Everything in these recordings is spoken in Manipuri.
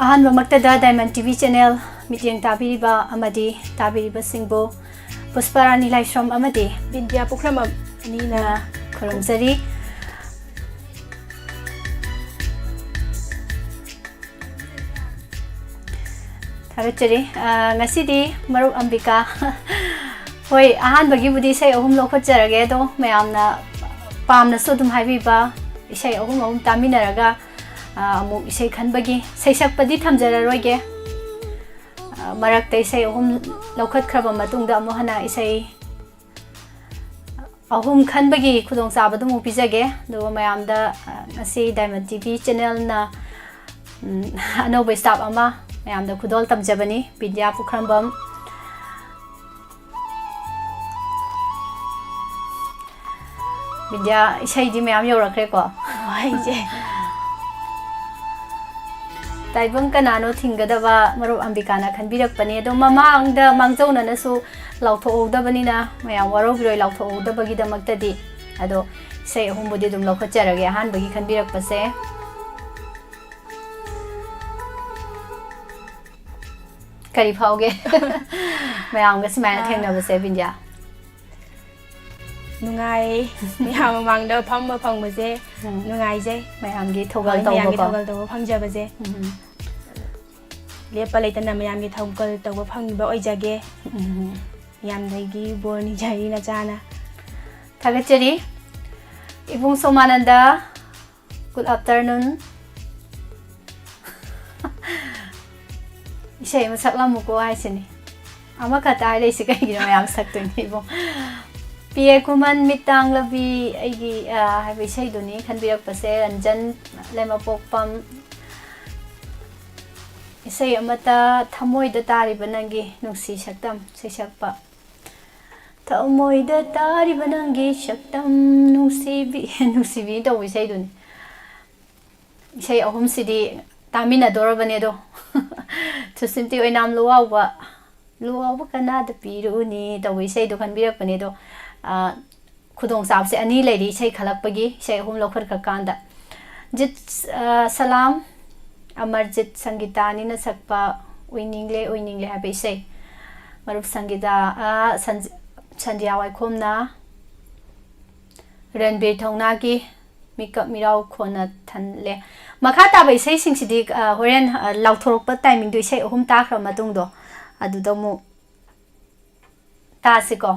ꯑꯍꯥꯟꯕꯃꯛꯇꯗ ꯗꯥꯏꯃꯟ ꯇꯤꯚꯤ ꯆꯦꯅꯦꯜ ꯃꯤꯠꯌꯦꯡ ꯇꯥꯕꯤꯔꯤꯕ ꯑꯃꯗꯤ ꯇꯥꯕꯤꯔꯤꯕꯁꯤꯡꯕꯨ ꯄꯨꯁꯄꯥꯔꯥꯅꯤ ꯂꯥꯏꯁ꯭ꯔꯝ ꯑꯃꯗꯤ ꯕꯤꯟꯗ꯭ꯌꯥ ꯄꯨꯈ꯭ꯔꯝꯕꯝ ꯑꯅꯤꯅ ꯈꯨꯔꯨꯝꯖꯔꯤ꯫ ꯊꯥꯒꯠꯆꯔꯤ ꯉꯁꯤꯗꯤ ꯃꯔꯨꯞ ꯑꯝꯕꯤꯀꯥ ꯍꯣꯏ ꯑꯍꯥꯟꯕꯒꯤꯕꯨꯗꯤ ꯏꯁꯩ ꯑꯍꯨꯝ ꯂꯧꯈꯠꯆꯔꯒꯦ ꯑꯗꯣ ꯃꯌꯥꯝꯅ ꯄꯥꯝꯅꯁꯨ ꯑꯗꯨꯝ ꯍꯥꯏꯕꯤꯕ ꯏꯁꯩ ꯑꯍꯨꯝ ꯇꯥꯃꯤꯟꯅꯔꯒ ꯑꯃꯨꯛ ꯏꯁꯩ ꯈꯟꯕꯒꯤ ꯁꯩꯁꯛꯄꯗꯤ ꯊꯝꯖꯔꯔꯣꯏꯒꯦ ꯃꯔꯛꯇ ꯏꯁꯩ ꯑꯍꯨꯝ ꯂꯧꯈꯠꯈ꯭ꯔꯕ ꯃꯇꯨꯡꯗ ꯑꯃꯨꯛ ꯍꯟꯅ ꯏꯁꯩ ꯑꯍꯨꯝ ꯈꯟꯕꯒꯤ ꯈꯨꯗꯣꯡꯆꯥꯕꯗꯨ ꯑꯃꯨꯛ ꯄꯤꯖꯒꯦ ꯑꯗꯨꯒ ꯃꯌꯥꯝꯗ ꯉꯁꯤ ꯗꯥꯏꯃꯟ ꯇꯤꯚꯤ ꯆꯦꯅꯦꯜꯅ ꯑꯅꯧꯕ ꯁ꯭ꯇꯥꯐ ꯑꯃ ꯃꯌꯥꯝꯗ ꯈꯨꯗꯣꯜ ꯇꯝꯖꯕꯅꯤ ꯕꯤꯟꯗ꯭ꯌꯥ ꯄꯨꯈ꯭ꯔꯝꯕꯝ ꯕꯤꯟꯗ꯭ꯌꯥ ꯏꯁꯩꯗꯤ ꯃꯌꯥꯝ ꯌꯧꯔꯛꯈ꯭ꯔꯦꯀꯣ ꯋꯥꯍꯩꯁꯦ ꯇꯥꯏꯕꯪ ꯀꯅꯥꯅꯣ ꯊꯤꯡꯒꯗꯕ ꯃꯔꯨꯞ ꯑꯝꯕꯤꯀꯥꯅ ꯈꯟꯕꯤꯔꯛꯄꯅꯤ ꯑꯗꯣ ꯃꯃꯥꯡꯗ ꯃꯥꯡꯖꯧꯅꯅꯁꯨ ꯂꯥꯎꯊꯣꯛꯍꯧꯗꯕꯅꯤꯅ ꯃꯌꯥꯝ ꯋꯥꯔꯧꯕꯤꯔꯣꯏ ꯂꯥꯎꯊꯣꯛꯍꯧꯗꯕꯒꯤꯗꯃꯛꯇꯗꯤ ꯑꯗꯣ ꯏꯁꯩ ꯑꯍꯨꯝꯕꯨꯗꯤ ꯑꯗꯨꯝ ꯂꯧꯈꯠꯆꯔꯒꯦ ꯑꯍꯥꯟꯕꯒꯤ ꯈꯟꯕꯤꯔꯛꯄꯁꯦ ꯀꯔꯤ ꯐꯥꯎꯒꯦ ꯃꯌꯥꯝꯒ ꯁꯨꯃꯥꯏꯅ ꯊꯦꯡꯅꯕꯁꯦ ꯕꯤꯟꯗ꯭ꯌꯥ ꯅꯨꯡꯉꯥꯏ ꯃꯌꯥꯝ ꯃꯃꯥꯡꯗ ꯐꯝꯕ ꯐꯪꯕꯁꯦ ꯅꯨꯡꯉꯥꯏꯖꯩ ꯃꯌꯥꯝꯒꯤ ꯊꯧꯒꯜ ꯃꯌꯥꯝꯒꯤ ꯇꯧꯕꯀꯣ ꯊꯧꯒꯜ ꯇꯧꯕ ꯐꯪꯖꯕꯁꯦ ꯂꯦꯞꯄ ꯂꯩꯇꯅ ꯃꯌꯥꯝꯒꯤ ꯊꯧꯒꯜ ꯇꯧꯕ ꯐꯪꯕ ꯑꯣꯏꯖꯒꯦ ꯃꯌꯥꯝꯗꯒꯤ ꯕꯣꯔ ꯅꯤꯖꯔꯤ ꯅꯆꯥꯅ ꯊꯥꯒꯠꯆꯔꯤ ꯏꯕꯨꯡ ꯁꯣꯃꯥꯅꯟꯗ ꯒꯨꯗ ꯑꯐꯇꯔꯅꯨꯟ ꯏꯁꯩ ꯑꯃ ꯁꯛꯂꯝꯃꯨꯀꯣ ꯍꯥꯏꯁꯤꯅꯤ ꯑꯃꯈꯛꯇ ꯍꯥꯏꯔꯛꯏꯁꯤ ꯀꯩꯒꯤꯅꯣ ꯃꯌꯥꯝ ꯁꯛꯇꯣꯏꯅꯤ ꯏꯕꯨꯡ ꯄꯤꯌꯦ ꯈꯨꯃꯟ ꯃꯤꯠꯇꯥꯡꯂꯕꯤ ꯑꯩꯒꯤ ꯍꯥꯏꯕ ꯏꯁꯩꯗꯨꯅꯤ ꯈꯟꯕꯤꯔꯛꯄꯁꯦ ꯔꯟꯖꯟ ꯂꯩꯃꯄꯣꯛꯄꯝ ꯏꯁꯩ ꯑꯃꯠꯇ ꯊꯃꯣꯏꯗ ꯇꯥꯔꯤꯕ ꯅꯪꯒꯤ ꯅꯨꯡꯁꯤ ꯁꯛꯇꯝ ꯁꯩꯁꯛꯄ ꯊꯃꯣꯏꯗ ꯇꯥꯔꯤꯕ ꯅꯪꯒꯤ ꯁꯛꯇꯝ ꯅꯨꯡꯁꯤꯕꯤ ꯅꯨꯡꯁꯤꯕꯤ ꯇꯧꯕ ꯏꯁꯩꯗꯨꯅꯤ ꯏꯁꯩ ꯑꯍꯨꯝꯁꯤꯗꯤ ꯇꯥꯃꯤꯟꯅꯗꯧꯔꯕꯅꯦ ꯑꯗꯣ ꯊꯨꯁꯤꯟꯇꯤ ꯑꯣꯏꯅꯥꯝ ꯂꯨꯋꯥꯎꯕ ꯀꯅꯥꯗ ꯄꯤꯔꯨꯅꯤ ꯇꯧꯕ ꯏꯁꯩꯗꯣ ꯈꯟꯕꯤꯔꯛꯄꯅꯦ ꯑꯗꯣ ꯈꯨꯗꯣꯡꯆꯥꯕꯁꯦ ꯑꯅꯤ ꯂꯩꯔꯤ ꯏꯁꯩ ꯈꯜꯂꯛꯄꯒꯤ ꯏꯁꯩ ꯑꯍꯨꯝ ꯂꯧꯈꯠꯈ꯭ꯔꯀꯥꯟꯗ ꯖꯤꯠ ꯁꯂꯥꯝ ꯑꯃꯔꯖꯤꯠ ꯁꯪꯒꯤꯇꯥꯅꯤꯅ ꯁꯛꯄ ꯎꯏꯅꯤꯡꯂꯦ ꯎꯏꯅꯤꯡꯂꯦ ꯍꯥꯏꯕ ꯏꯁꯩ ꯃꯔꯨꯞ ꯁꯪꯒꯤꯇꯥ ꯁꯟꯗ꯭ꯌꯥ ꯋꯥꯏꯈꯣꯝꯅ ꯔꯟꯕꯤꯔ ꯊꯧꯅꯥꯒꯤ ꯃꯤꯀꯞ ꯃꯤꯔꯥꯎ ꯈꯣꯟꯅ ꯊꯜꯂꯦ ꯃꯈꯥ ꯇꯥꯕ ꯏꯁꯩꯁꯤꯡꯁꯤꯗꯤ ꯍꯣꯔꯦꯟ ꯂꯥꯎꯊꯣꯔꯛꯄ ꯇꯥꯏꯃꯤꯡꯗꯣ ꯏꯁꯩ ꯑꯍꯨꯝ ꯇꯥꯈ꯭ꯔ ꯃꯇꯨꯡꯗꯣ ꯑꯗꯨꯗ ꯑꯃꯨꯛ ꯇꯥꯁꯤꯀꯣ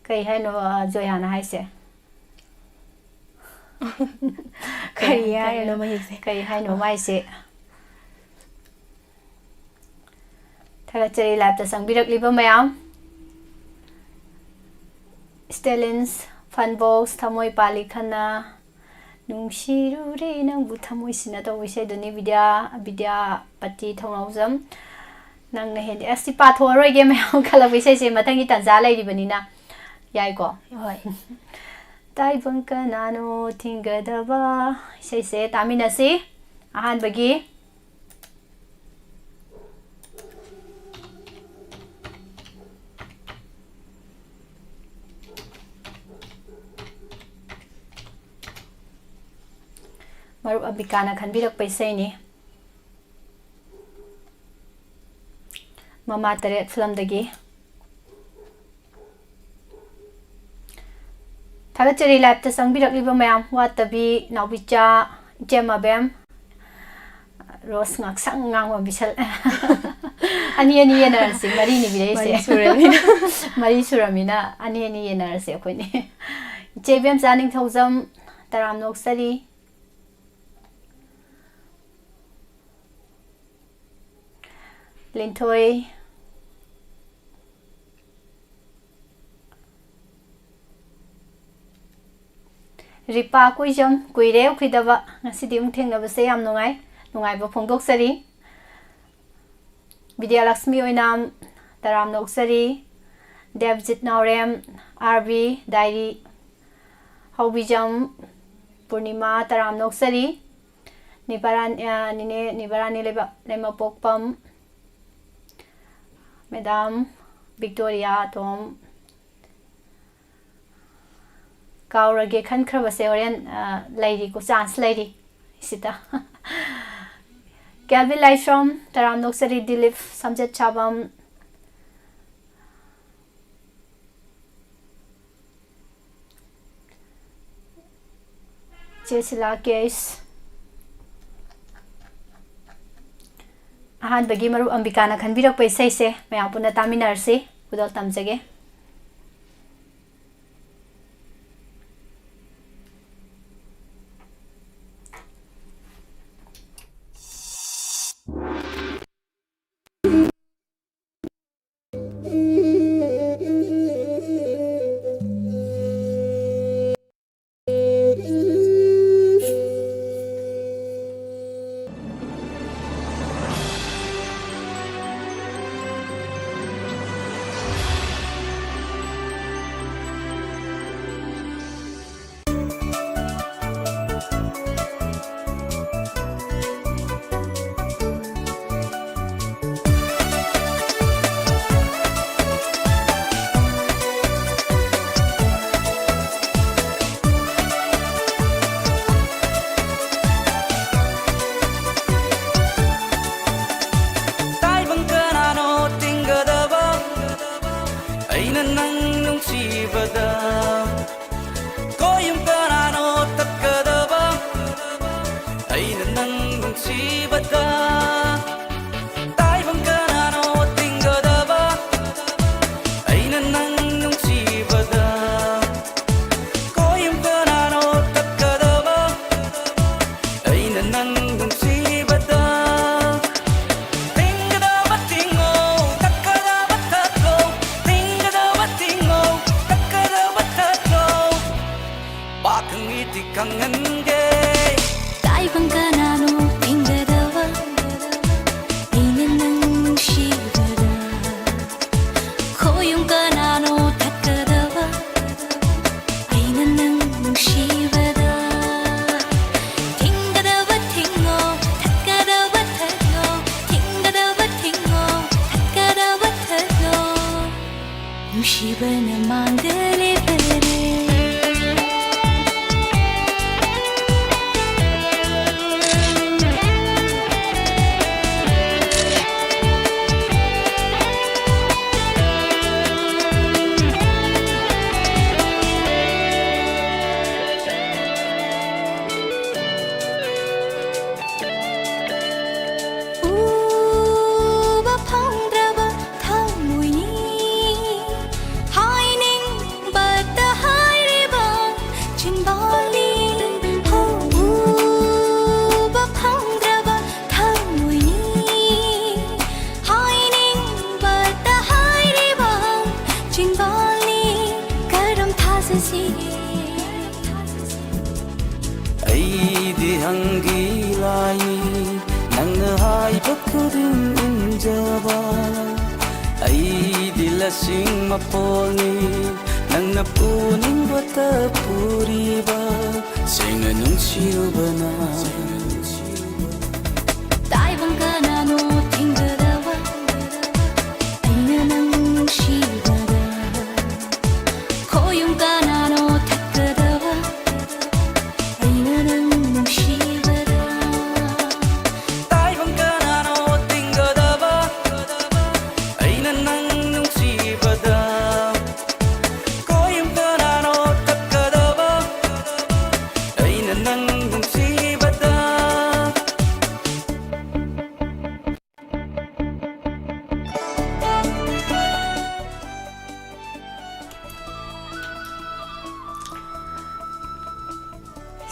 ꯀꯩ ꯍꯥꯏꯅꯣ ꯖꯣꯌꯥꯅ ꯍꯥꯏꯁꯦ ꯀꯔꯤ ꯍꯥꯏꯔꯤꯅꯣ ꯃꯌꯦꯛꯁꯦ ꯀꯩ ꯍꯥꯏꯅꯣ ꯃꯥꯏꯁꯦ ꯊꯥꯒꯠꯆꯔꯤ ꯂꯥꯏꯞꯇ ꯆꯪꯕꯤꯔꯛꯂꯤꯕ ꯃꯌꯥꯝ ꯁ꯭ꯇꯦꯂꯤꯟꯁ ꯐꯟꯕꯣꯛꯁ ꯊꯃꯣꯏ ꯄꯥꯜꯂꯤ ꯈꯟꯅ ꯅꯨꯡꯁꯤꯔꯨꯔꯦ ꯅꯪꯕꯨ ꯊꯃꯣꯏꯁꯤꯅ ꯇꯧꯕ ꯏꯁꯩꯗꯨꯅꯤ ꯕꯤꯗ꯭ꯌꯥꯄꯇꯤ ꯊꯧꯅꯥꯎꯖꯝ ꯅꯪꯅ ꯍꯦꯟꯗꯤ ꯑꯁꯤ ꯄꯥꯊꯣꯛꯑꯔꯣꯏꯒꯦ ꯃꯌꯥꯝ ꯈꯜꯂꯛꯄ ꯏꯁꯩꯁꯦ ꯃꯊꯪꯒꯤ ꯇꯥꯟꯖꯥ ꯂꯩꯔꯤꯕꯅꯤꯅ ꯌꯥꯏꯀꯣ ꯍꯣꯏ ꯇꯥꯏꯕꯪ ꯀꯅꯥꯅꯣ ꯊꯤꯡꯒꯗꯕ ꯏꯁꯩꯁꯦ ꯇꯥꯃꯤꯟꯅꯁꯤ ꯑꯍꯥꯟꯕꯒꯤ ꯃꯔꯨꯞ ꯑꯝꯕꯤꯀꯥꯅ ꯈꯟꯕꯤꯔꯛꯄ ꯏꯁꯩꯅꯤ ꯃꯃꯥ ꯇꯔꯦꯠ ꯐꯤꯂꯝꯗꯒꯤ ꯊꯥꯒꯠꯆꯔꯤ ꯂꯥꯏꯞꯇ ꯆꯪꯕꯤꯔꯛꯂꯤꯕ ꯃꯌꯥꯝ ꯋꯥꯠꯇꯕꯤ ꯅꯥꯎꯕꯤꯆꯥ ꯏꯆꯦꯃꯕꯦꯝ ꯔꯣꯁ ꯉꯥꯛꯁꯪ ꯉꯥꯡꯕ ꯕꯤꯁꯜ ꯑꯅꯤ ꯌꯦꯟꯅꯔꯁꯤ ꯃꯔꯤꯅꯤ ꯕꯤꯔꯛꯏꯁꯦ ꯃꯔꯤ ꯁꯨꯔꯝꯅꯤꯅ ꯑꯅꯤ ꯌꯦꯟꯅꯔꯁꯤ ꯑꯩꯈꯣꯏꯅꯤ ꯏꯆꯦ ꯏꯕꯦꯝꯆꯥ ꯅꯤꯡꯊꯧꯖꯝ ꯇꯔꯥꯝ ꯅꯣꯛꯆꯔꯤ ꯂꯤꯟꯊꯣꯏ ꯔꯤꯄꯥ ꯀꯨꯏꯖꯝ ꯀꯨꯏꯔꯦ ꯎꯈꯤꯗꯕ ꯉꯁꯤꯗꯤ ꯑꯃꯨꯛ ꯊꯦꯡꯅꯕꯁꯦ ꯌꯥꯝ ꯅꯨꯡꯉꯥꯏꯕ ꯐꯣꯡꯗꯣꯛꯆꯔꯤ ꯕꯤꯗ꯭ꯌꯥꯂꯛꯁꯃꯤ ꯑꯣꯏꯅꯥꯝ ꯇꯔꯥꯝ ꯅꯣꯛꯆꯔꯤ ꯗꯦꯕꯖꯤꯠ ꯅꯥꯎꯔꯦꯝ ꯑꯥꯔꯕꯤ dairy ꯍꯧꯕꯤꯖꯝ Purnima ꯇꯔꯥꯝ ꯅꯣꯛꯆꯔꯤ ꯅꯤꯕꯥꯔꯥꯅꯤ ꯂꯩꯃꯄꯣꯛꯄꯝ madam Victoria Tom kaurage khan khrabase oren lairi ko chance lairi sita Kelvin Laishram Taram Noksari Dilip Samjet Chabam Jesila Case Ahan bagi maru ambikana khan birak pai sai se mayam puna taminar se udal tamjage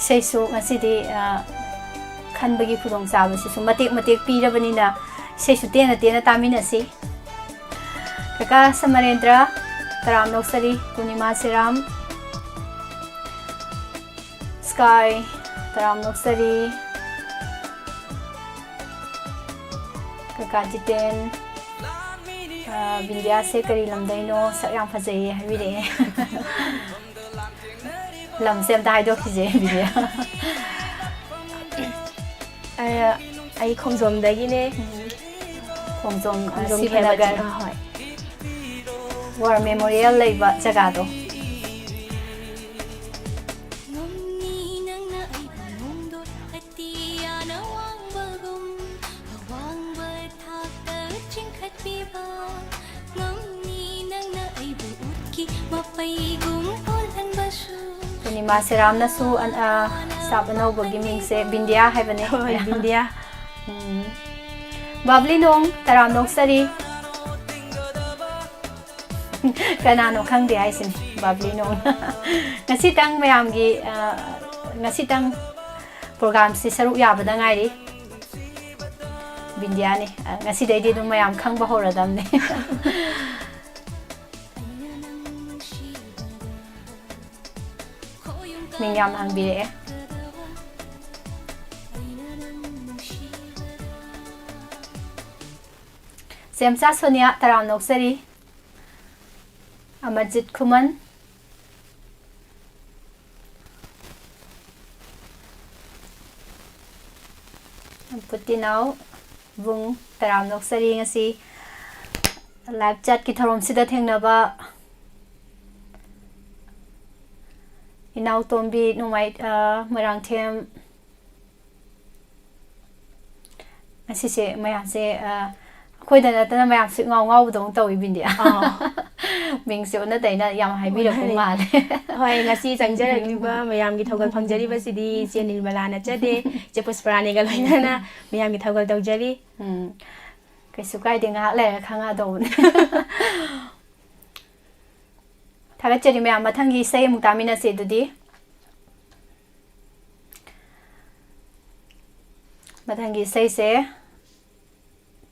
Seisu ngasidi khanbagi khudong sabasi su matek pirabanina seisu tena taminasi Kaka Samarendra Taram Noksari Punima Siram Sky Taram Noksari Kaka Jiten Vindya se kari lamdaino sakyang phajai habire lam sem ta haidok khije Vindya ai khongjom dagi ne khongjom Sivanagar War Memorial leiba jaga do Punima Seramna su staff anauba mingse Bindia haibane. Hoi Bindia. Bubbly nong taram nong sari. Kanano khang di aisin Bubbly nong. Ngasitang mayamgi ngasitang program si saru yabada ngairi. Bindia ni ngasidai di dum mayam khang ba horadam ni. Mingyam hangbire. Semsa Sonia taram noksari. Amarjit Kuman. Puti now vung taram noksari ngasi live chat ki tharom sida thengnaba Inau tombi numai merang them asise mayam se khoi da na mayam se ngau ngau dong tawi bindia ming se na dai na yam hai bi ra ku ma le Hoi ngasi changjaragba mayam gi thogal phangjari basidi che Nirmala na chade che Pushparani ga loina mayam gi thogal tawjari kai su kai de nga le khanga do ne Thagachari mayam mathangi sei muktamina se dudi mathangi sei se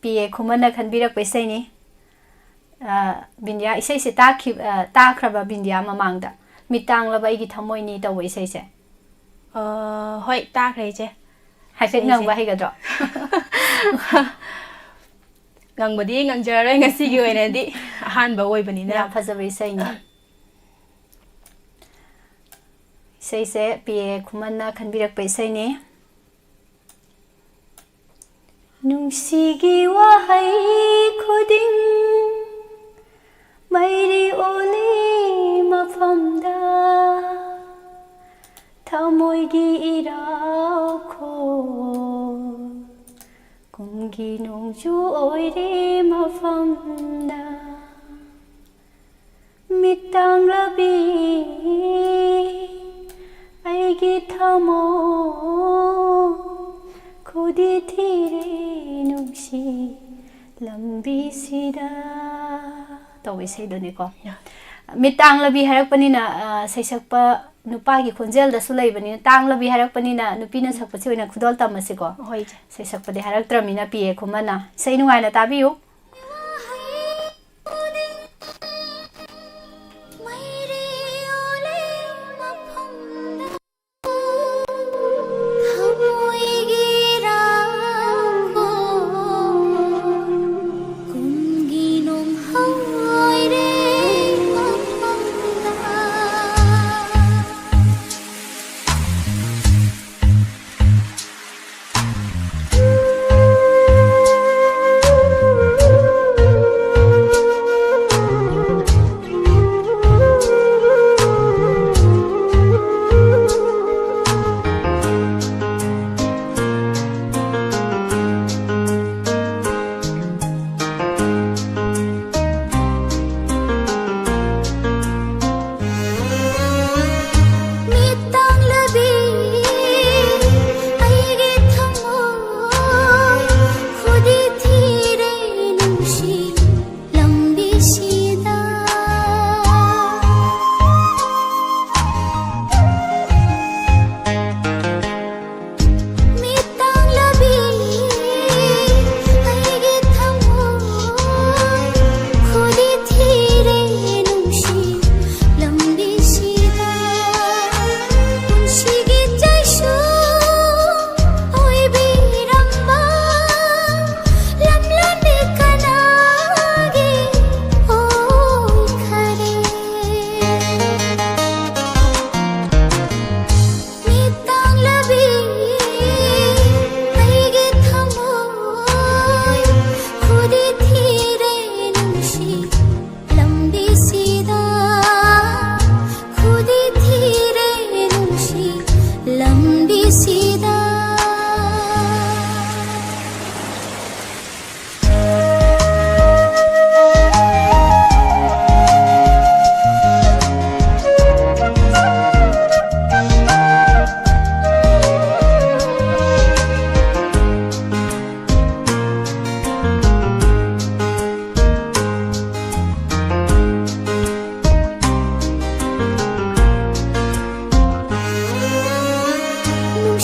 PA khumana khanbirak paisai ni Bindia isai se ta khraba Bindia mamangda mitang laba igi thamoi ni taw isai se hoi ta khre che haifet ngang ba higadro ngang badi ngang jare ngasi gi oina di han ba oi bani na ya phajaba isai ni Say se PA khumana khanbirak paisai ni Nungsigi wahai khuding mairi oli mafamda thamoigi irau kho kumgi nongju oire mafamda mitang labi aigi thamo khudi thire nungsi lambi sida tawi sei do ni ko mitang labi harak pani na seisakpa nupa gi khonjel da sulai bani tang labi harak pani na nupi na sakpa se oina khudol tamasi ko hoi seisakpa de harak tramina PA khumana sei nungai na tabiu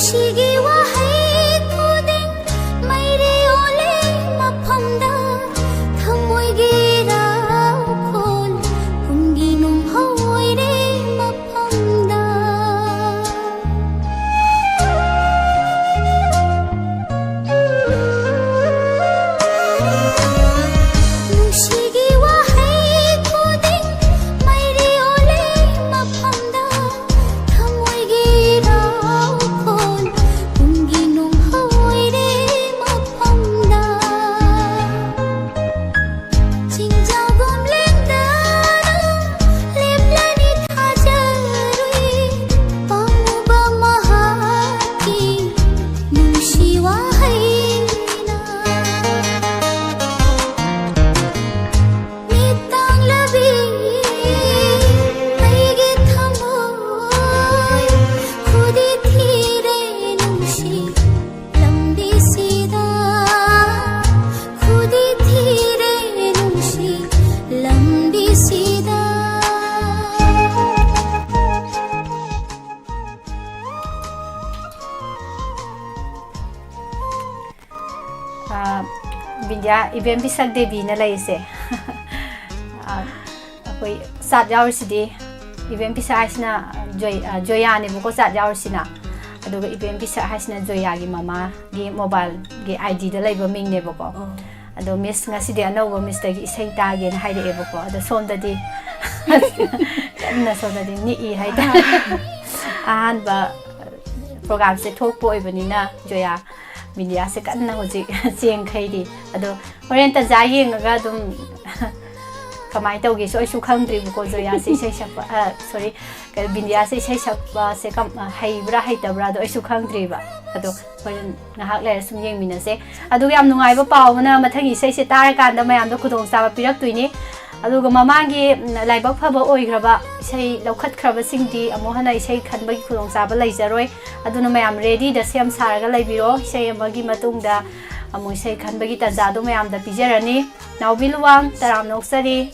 ꯅꯨꯡꯁꯤꯒꯤ ꯋꯥꯍꯩ ꯈꯨꯗꯤꯡ ꯃꯩꯔꯤ ꯑꯣꯜꯂꯦ ꯃꯐꯝꯗ ꯊꯃꯣꯏꯒꯤ ꯔꯥꯎꯈꯣꯜ ꯄꯨꯡꯒꯤ ꯅꯨꯡꯍꯧ ꯑꯣꯏꯔꯦ ꯃꯐꯝꯗ ꯅꯨꯡꯁꯤꯒꯤ ꯋꯥꯍꯩ ꯈꯨꯗꯤꯡ ꯃꯩꯔꯤ ꯑꯣꯜꯂꯦ ꯃꯐꯝꯗ ꯊꯃꯣꯏꯒꯤ ꯔꯥꯎꯈꯣꯜ ꯄꯨꯡꯒꯤ ꯅꯨꯡꯍꯧ ꯑꯣꯏꯔꯦ ꯃꯐꯝꯗ ꯆꯤꯡꯖꯥꯎꯒꯨꯝ ꯂꯦꯡꯗꯅ ꯂꯦꯞꯂꯅꯤ ꯊꯥꯖꯔꯨꯏ ꯄꯥꯝꯃꯨꯕ ꯃꯍꯥꯛꯀꯤ ꯅꯨꯡꯁꯤ ꯋꯥꯍꯩꯅ ꯃꯤꯠꯇꯥꯡꯂꯕꯤ ꯑꯩꯒꯤ ꯊꯃꯣꯏ ꯈꯨꯗꯤ ꯊꯤꯔꯦ ꯅꯨꯡꯁꯤ ꯂꯝꯕꯤꯁꯤꯗ ꯈꯨꯗꯤ ꯊꯤꯔꯦ ꯅꯨꯡꯁꯤ ꯂꯝꯕꯤꯁꯤꯗ Bindya Ibem Bisak Devi na laise. Ako'y sat yawarsidhi Ibem Bisa haisina Joya ne buko sat yawarsina. Aduga Ibem Bisa haisina Joya gi mama gi mobile gi ID da laiba ming ne buko. Ado miss ngasidi anauba miss tagi isai tage na haide e buko. Ado somdadi na somdadi ni haida. Ahanba program se thokpo oibanina Joya Bindya se kanna hoji cheng khaidi ado horen ta ja yengaga dum kamai tawgi so isu khangdri buko Joya se sei sakpa sorry Bindya se sei sakpa se kam haibra haitabra do isu khangdri ba ado horen ngahak le sum yengmina se adu yam nungai ba pawna mathangi sei se tar kanda mayam do khudong sa pirak tuini aduga mamangi laibak phaba oigraba sei lokhat khraba singdi amohana sei khanbagi khudong sa ba laijaroi aduna mayam ready da sem saraga laibiro sei amagi matungda amoi sei khanbagi tanja do mayam da pijarani naubilwang taram noksari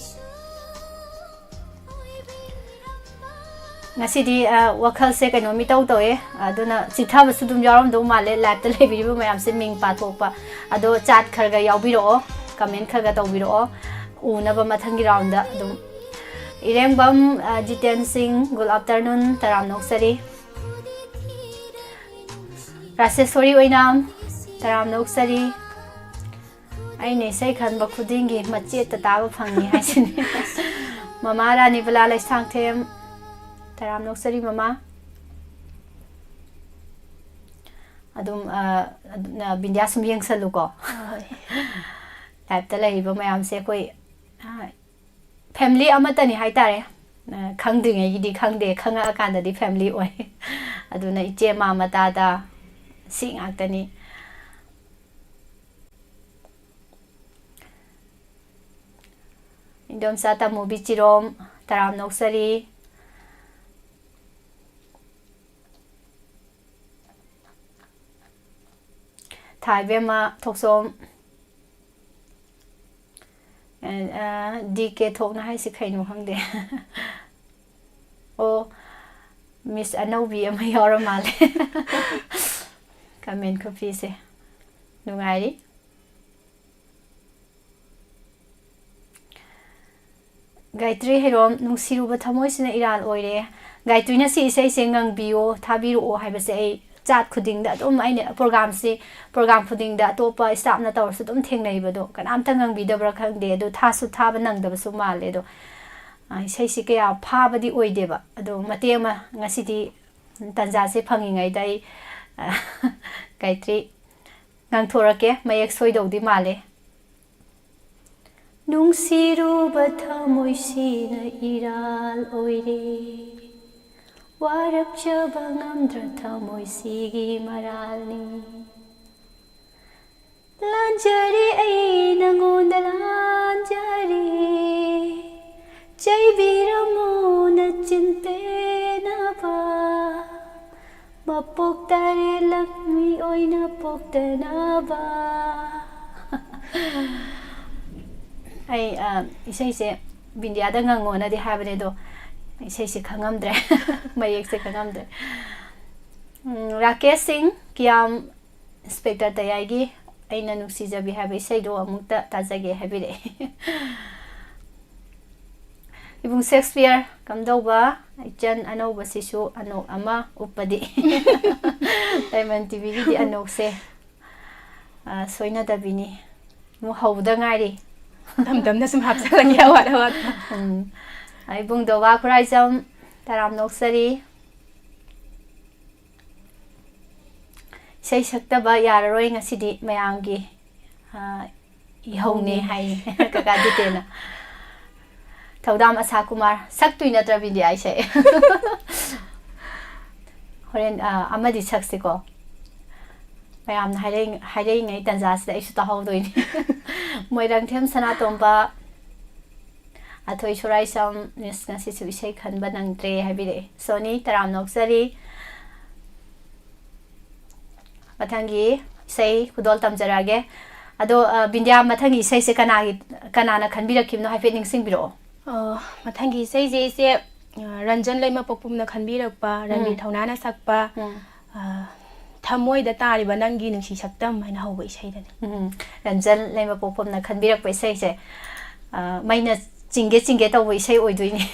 ngasidi wakhal se kaino mi taw tawe aduna chithaba sudum yaram do male live ta laibiro mayam se ming pa thokpa ado chat kharga yaubiro comment kharga tawbiro unaba mathangi round da dum Irengbam Jiten Singh good afternoon taram noksari Raseswari oinam taram noksari aine sei khanba khudingi machet ta taba phangni haisini mama rani bala lai sangthem taram noksari mama adum Bindya sum yengsalu ko type ta lai ba mayam se koi family amatani haitare khangdingai gidi khangde khanga akanda di family oi aduna iche mama tada sing aktani indom sata movie chirom taram noksari thaibema thoksom DK thokna haisi khainu hangde o Miss Anobi ama yora male comment copy se nungairi Gayatri Herom nungsiruba thamoi sina iral oire Gayatri na si isai se ngangbiyo thabiru o haibase ai chat khuding da dum aine program khuding da topa staff na tawr su dum thengnai bado kanam tangang bidabra khangde ado thasu thaba nangdaba su male do isai si kya phabadi oide ba ado matema ngasidi tanja se phangi ngai dai Gayatri ngang thorake mayek soidodi male nungsiruba thamoi sina iral oire Warak jabangam drata moisigi maralni Lanjari ay nangonda lanjari Jai biramo na chinte na ba Mapoktare lakmi oy na pokta na ba Ay isay se Bindya da ngangona di habane do isay se khangamdre mayek se khangamdre Rakesh Singh kiyam Inspector Tayagi aina nuksijabi habi saido amukta tajage habire Ibung Shakespeare kamdauba ichan anauba sisu anok ama upadi Diamond TV di anok se soina dabini mu hauda ngari Dam na sum hapsalang yawat hawat. Ibung dawa kuraisam taram noksari Say saktaba yararoi ngasidi mayamgi ihone hai kakaditena Thaudam Asa Kumar saktui natrabindi ai say Horen amadi saksiko mayam hairei ngai tanjas da isu tahawdoini Moirang them sanatomba Athoi Surai sam nis ngasi su isai khanba nangtre habire Soni taram noksari Mathangi say kudol tamjarage ado Bindya mathangi say se kanana khanbirakimno haifet ningsingbiro Mathangi say je se Ranjan Laima Popumna khanbirakpa Ranbir Thaunana sakpa Thamoi da tariba nangi nungsi saktam haina hauba isai dani Ranjan Laima Popumna khanbirakpa isai se maina chinge tawba isai oidoini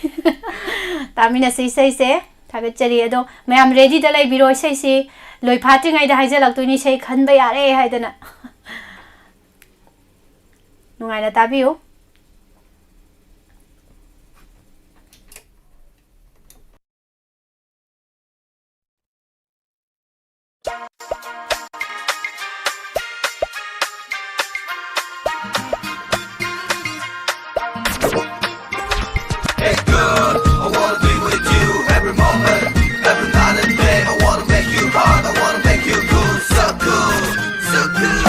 tamina say se thagachari ado mayam ready da laibiro isai se Loi pati ngai da haija laktoini sei khanba yare haidana Nungai na tabiu Hey girl, I wanna be with you every moment, every night and day. I wanna make you hot, I wanna make you cool, so cool, so cool.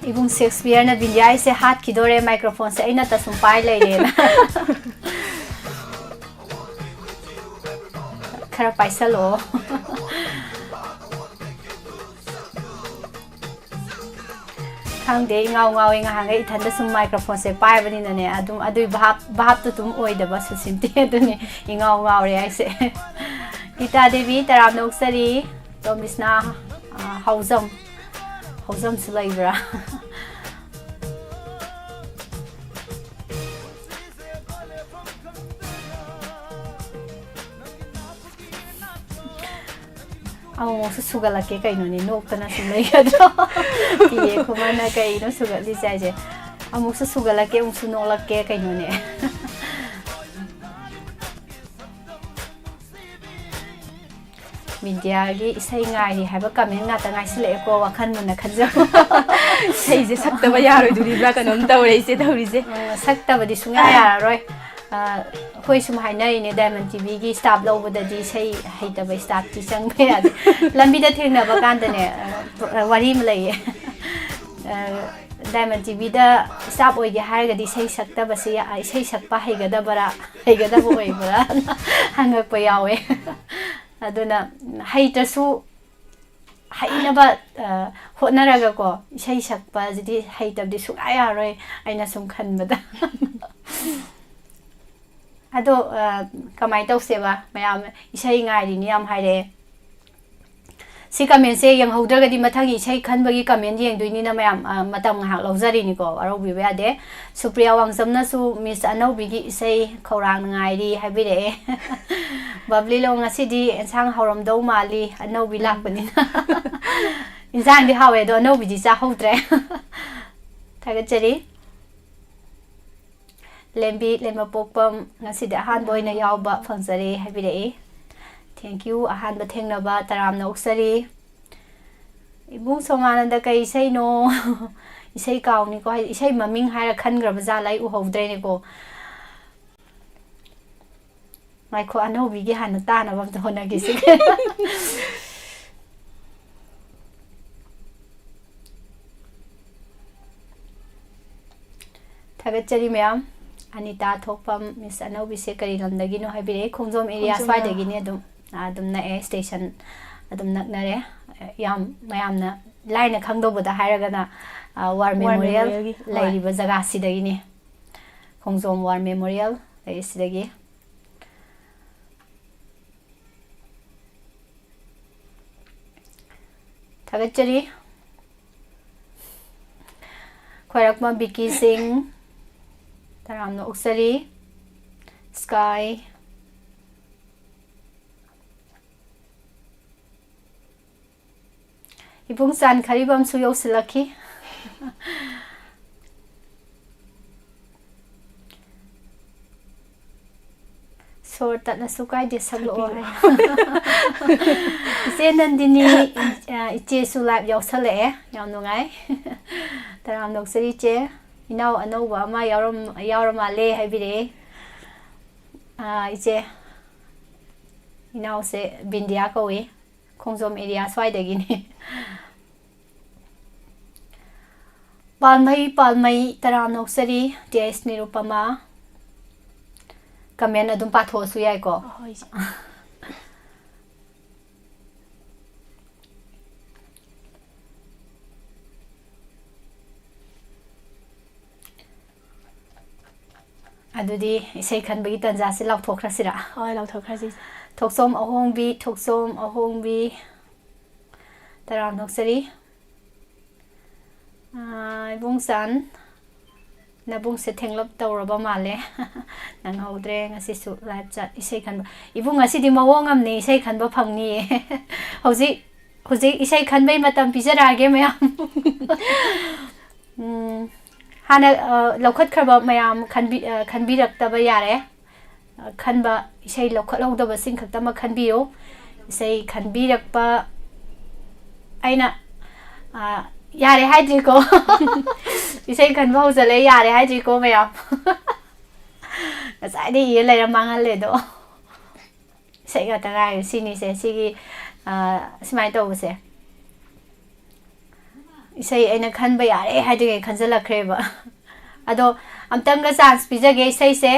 Ibung Shakespeare na Bindya se hat ki dore microphone se aina ta sumpai lai re na खरा पाइसलो खांदे इंगाव इंगावे ngahang ithanda sum microphone se pai bani na ne adum adui bahap tu tum oi da ba su simte aduni ingaw ngawre ai se Gita Devi taram noksari to misna hauzam sulaibra Amo su sugala ke kai no ni nok tana sulai adro ye kumana kai no sugali jaje amo su sugala ke um su nolak ke kai no ne Media gi isai ngai ni haba comment nga ta ngai sile ko wakhan mun na khanja sei je sakta ba yaroi duri bra kanom tawre se tawri je sakta ba di sunga ya roi hoi sum hai nai ne Diamond TV gi staff lo bu da di sei hai ta ba staff ti chang be ya lambi da theng na ba kan da ne wari ma lai Diamond TV da staff oi gi har ga di sei sakta ba se ya sei sakpa hai ga da bara bu oi bara hangak pa yawe aduna haitasu hainaba hotnaraga ko isai sakpa jidi haitabdi su aya roi aina sum khanbada ado kamai tawseba mayam isai ngari ni am haire si comment se yang hodraga di mathagi isai khanbagi comment yeng duini na mayam matam ngahak lawjari ni ko aro bi ba de Supriya Wangsamna su Miss Anobi gi isai khorang ngairi habire Babli lo ngasi di ensang hauram do mali Anobi lakpani insang di hawe do Anobi ji cha hodre thagachari lembi lema pokpam ngasi da han boina yawba phangzare habire thank you ahan ba thengnaba taram na uksari ibung songananda kai sei no isai kauni ko isai maming haira khangraba za lai u hodre ne ko mai ko Anobi gi han ta na bam to na gi sig thagachari mayam Anita Thokpam Miss Anobi se kari lamdagi no habire khongjom area swai dagi ne adum na a station adum nak na re yam mayam na line khangdo boda hairaga na war memorial lairi ba jaga sidagi ne khongjom war memorial lairi sidagi thagachari khoirakma Vicky Singh taram no uksari Sky Ibung san kharibam su yosilaki sor tat na sukai de saglo se Nandini iche su live yosale yam no ngai taram no uksari che Inau Anoba ma yawram ale habire iche inau se bindia ko we khongjom area swai dagi ne palmai taram noksari ts nirupama comment adum patho su yai ko adudi isai khanbagi tanja se law thokrasira hoi law thokrasi Thoksom ahongbi taram noksari ibung san nabung se thenglop tawraba male nang hodre ngasi su live chat isai khanba ibung ngasi di mawong amni isai khanba phangni hoji isai khanbai matam pijarage mayam hana lokhat kharba mayam khanbi raktaba yare khanba isai lokhat lawdaba sing khaktama khanbiyo isai khanbi rakpa aina yare haidri ko isai khanba hojale yare haidri ko mayam sai de ye lai mangal le do sai ga ta ga sini se sigi smai to se isai aina khanba yare haidri khanjala khreba ado amtanga chance pijage isai se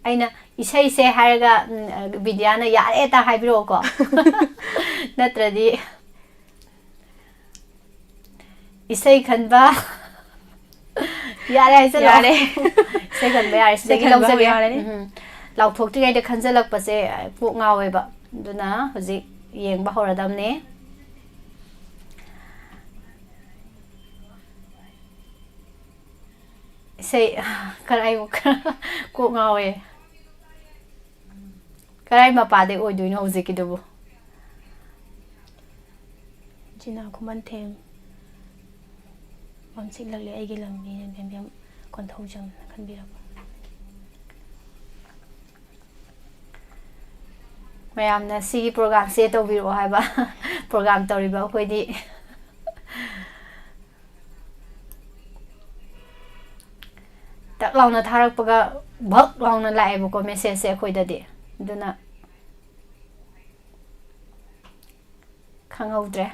aina isai se haraga bidyana yare ta haibiro ko natradi isai khanba yare haise Yare. isai khanba yare Isai sidagi khanba laujage yare ni. lau thokti gai de khanjalak pase pok ngawe ba duna hoji yeng ba horadam ne isai karai ko ngawe karai ma pade oidui no hoji kidubu Jina kuman them. Mamsik lagle ay gilang ni bem konthau jam khanbira. mayamna sigi program se to biro haiba program toriba khoidi tak launa tharak paga bhak launa lae bu ko message se khoida de duna khanghaudre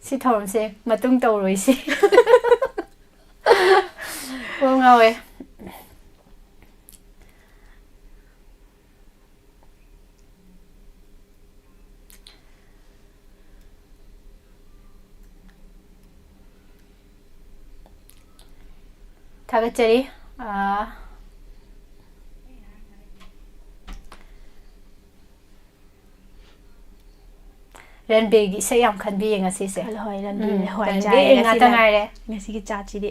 si thorum se matung tawroi si ko ngawe 타겟자리 런베기 세양 칸비 ngasi se Hoi ran bi hoi 런베 jai nga ta ngai re ngasi ki cha chi di.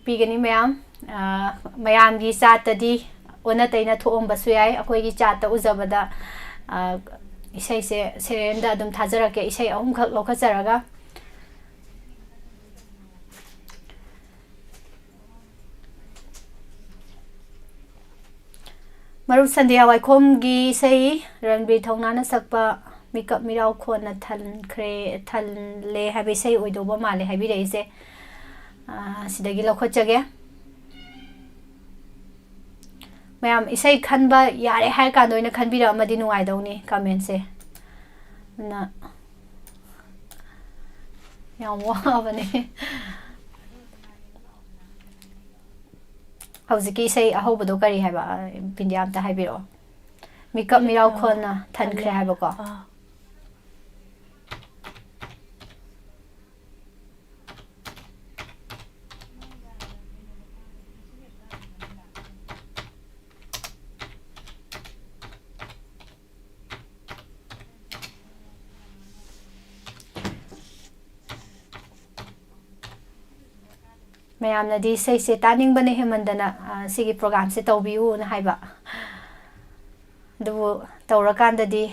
pigani mayam mayam gi chat tadi ona taina thom basu yai akoi gi chat ta uzabada isai se serenda adum thajara ke isai ahum khak lokha charaga maru sandia wai khom gi sei ranbi thongna na sakpa mikap mirau khona than khre than le habi sei oidoba male habi reise sidagi lokhochage mayam isai khanba yare hai ka noina khanbira amadi nuai dawni comment se na yam wa bane hawziki isai ahobado kari haiba pindiam ta haibiro mikap mirau khona than khre haiba ko mayamna di sei se taning bane hemandana sigi program se tawbiu na haiba du tawrakanda di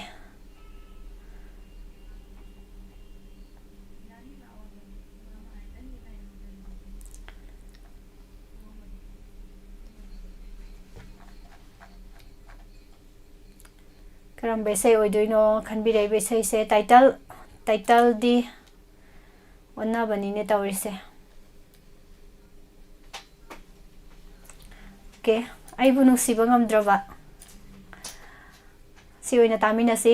karam be sei oidoino khanbirei be sei se title di onna bani ne tawrise okay ai bu nusiba ngamdraba si oina tamina si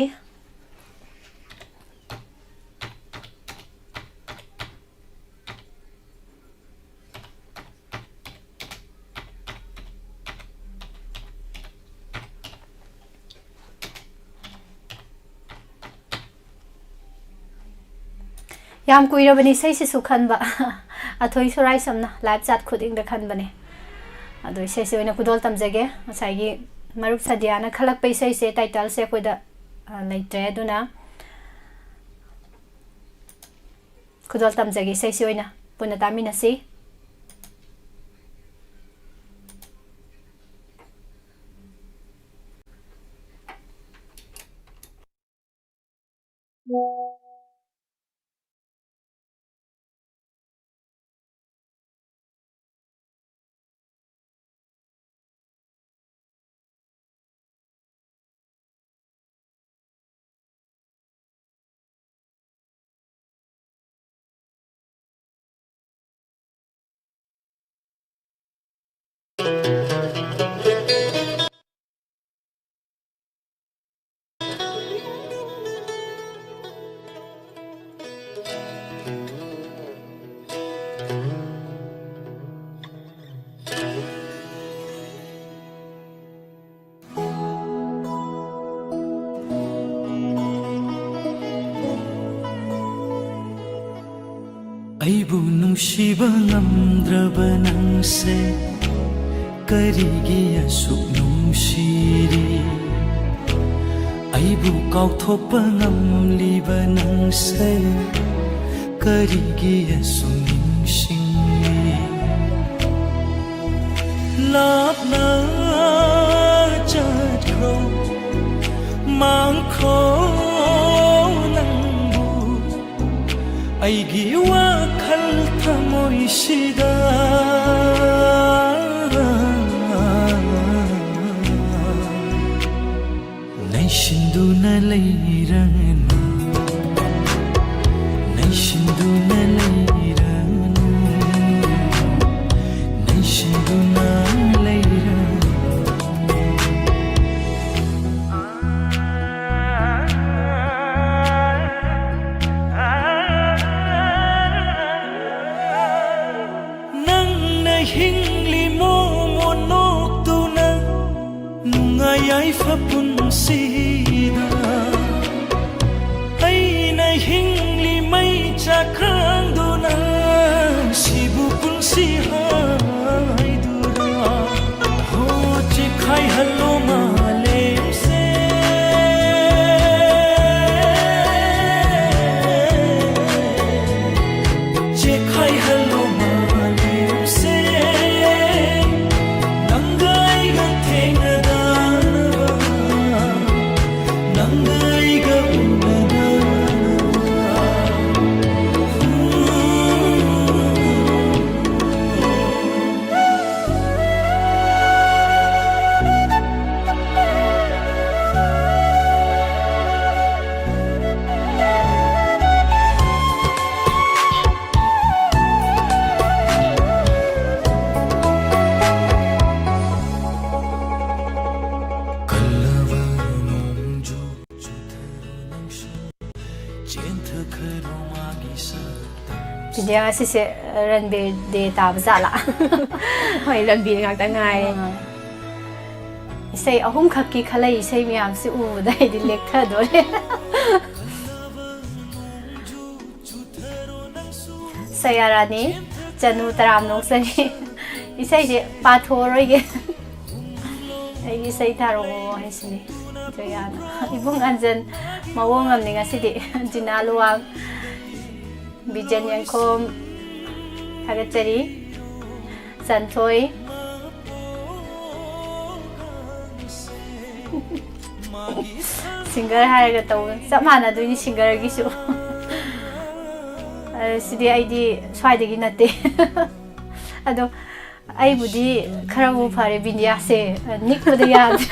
yam kuirabani sei si su khanba athoi sorai samna live chat khuding da khanbane ado sei se oina kudol tamjage asai marup sadiana khalak pai sei se title se koida leitre duna kudol tamjage sei se oina puna tamina si ꯑꯩꯕꯨ ꯅꯨꯡꯁꯤꯕ ꯉꯝꯗ꯭ꯔꯕ ꯅꯪꯁꯦ ꯀꯔꯤꯒꯤ ꯑꯁꯨꯛ ꯅꯨꯡꯁꯤꯔꯤ ꯑꯩꯕꯨ ꯀꯥꯎꯊꯣꯛꯄ ꯉꯝꯂꯤꯕ ꯅꯪꯁꯦ ꯀꯔꯤꯒꯤ ꯑꯁꯨꯛ ꯅꯤꯡꯁꯤꯡꯂꯤ ꯂꯥꯞꯅ ꯆꯠꯈ꯭ꯔꯣ ꯃꯥꯡꯈ꯭ꯔꯣ ꯅꯪꯕꯨ ꯑꯩꯒꯤ ꯋꯥꯈꯜ ꯊꯃꯣꯏꯁꯤꯗ ꯅꯩꯁꯤꯟꯗꯨꯅ ꯂꯩꯔꯅꯨ ꯅꯩꯁꯤꯟꯗꯨꯅ ꯂꯩꯔꯅꯨ ꯅꯩꯁꯤꯟꯗꯨꯅ ꯂꯩꯔꯅꯨ ꯅꯪꯅ ꯍꯤꯡꯂꯤ ꯃꯣꯃꯣꯟ ꯅꯣꯛꯇꯨꯅ ꯅꯨꯡꯉꯥꯏ ꯌꯥꯏꯐ ꯄꯨꯟꯁꯤꯗ ꯑꯩꯅ ꯍꯤꯡꯂꯤ ꯃꯩ ꯆꯥꯛꯈ꯭ꯔꯥꯡꯗꯨꯅ ꯁꯤꯕꯨ ꯄꯨꯟꯁꯤ ꯍꯥꯏꯗꯨꯅ ꯍꯣ ꯆꯦꯈꯥꯏꯍꯜꯂꯣ ꯃꯥꯂꯦꯝꯁꯦ ꯆꯦꯈꯥꯏꯍꯜꯂꯣ ꯃꯥꯂꯦꯝꯁꯦ ꯅꯪꯒ ꯑꯩꯒ ꯊꯦꯡꯅꯗꯅꯕ ꯅꯪꯒ ꯑꯩꯒ ꯀꯜꯂꯕ ꯅꯣꯡꯖꯨ ꯆꯨꯊꯔꯣ ꯅꯪꯁꯨ ꯆꯦꯟꯊꯈ꯭ꯔꯣ ꯃꯥꯒꯤ ꯁꯛꯇꯝ ꯕꯤꯟꯗꯤꯌꯥ ꯉꯁꯤꯁꯦ ꯔꯟꯕꯤꯔ ꯗꯦ ꯇꯥꯕ ꯖꯥꯠꯂꯥ ꯍꯣꯏ ꯔꯟꯕꯤꯔ ꯉꯥꯛꯇ ꯉꯥꯏꯔꯦ ꯏꯁꯩ ꯑꯍꯨꯝꯈꯛꯀꯤ ꯈꯜꯂꯛꯏ ꯏꯁꯩ ꯃꯌꯥꯝꯁꯤ ꯎꯕꯗ ꯑꯩꯗꯤ ꯂꯦꯛꯊꯗꯣꯔꯦ ꯁꯌꯥꯔꯥꯅꯤ ꯆꯅꯨ ꯇꯔꯥꯝꯅꯣꯛꯆꯔꯤ ꯏꯁꯩꯁꯦ ꯄꯥꯊꯣꯛꯑꯔꯣꯏꯒꯦ ꯑꯩꯒꯤ ꯏꯁꯩ ꯊꯥꯔꯛꯑꯣ ꯍꯥꯏꯁꯤꯅꯤ ꯖꯌꯥꯅ ꯏꯕꯨꯡ ꯑꯟꯖꯟ ꯃꯑꯣꯡ ꯑꯃꯅꯤ ꯉꯁꯤꯗꯤ ꯖꯤꯅꯥ ꯂꯨꯋꯥꯡ ꯕꯤꯖꯟ ꯌꯦꯡꯈꯣꯝ ꯊꯥꯒꯠꯆꯔꯤ ꯆꯟꯊꯣꯏ ꯁꯤꯡꯒꯔ ꯍꯥꯏꯔꯒ ꯇꯧꯕ ꯆꯞ ꯃꯥꯟꯅꯗꯣꯏꯅꯤ ꯁꯤꯡꯒꯔꯒꯤꯁꯨ ꯁꯤꯗꯤ ꯑꯩꯗꯤ ꯁ꯭ꯋꯥꯏꯗꯒꯤ ꯅꯠꯇꯦ ꯑꯗꯣ ꯑꯩꯕꯨꯗꯤ ꯈꯔꯕꯨ ꯐꯔꯦ ꯕꯤꯟꯗꯤꯌꯥꯁꯦ ꯅꯤꯛꯄꯗ ꯌꯥꯗ꯭ꯔꯦ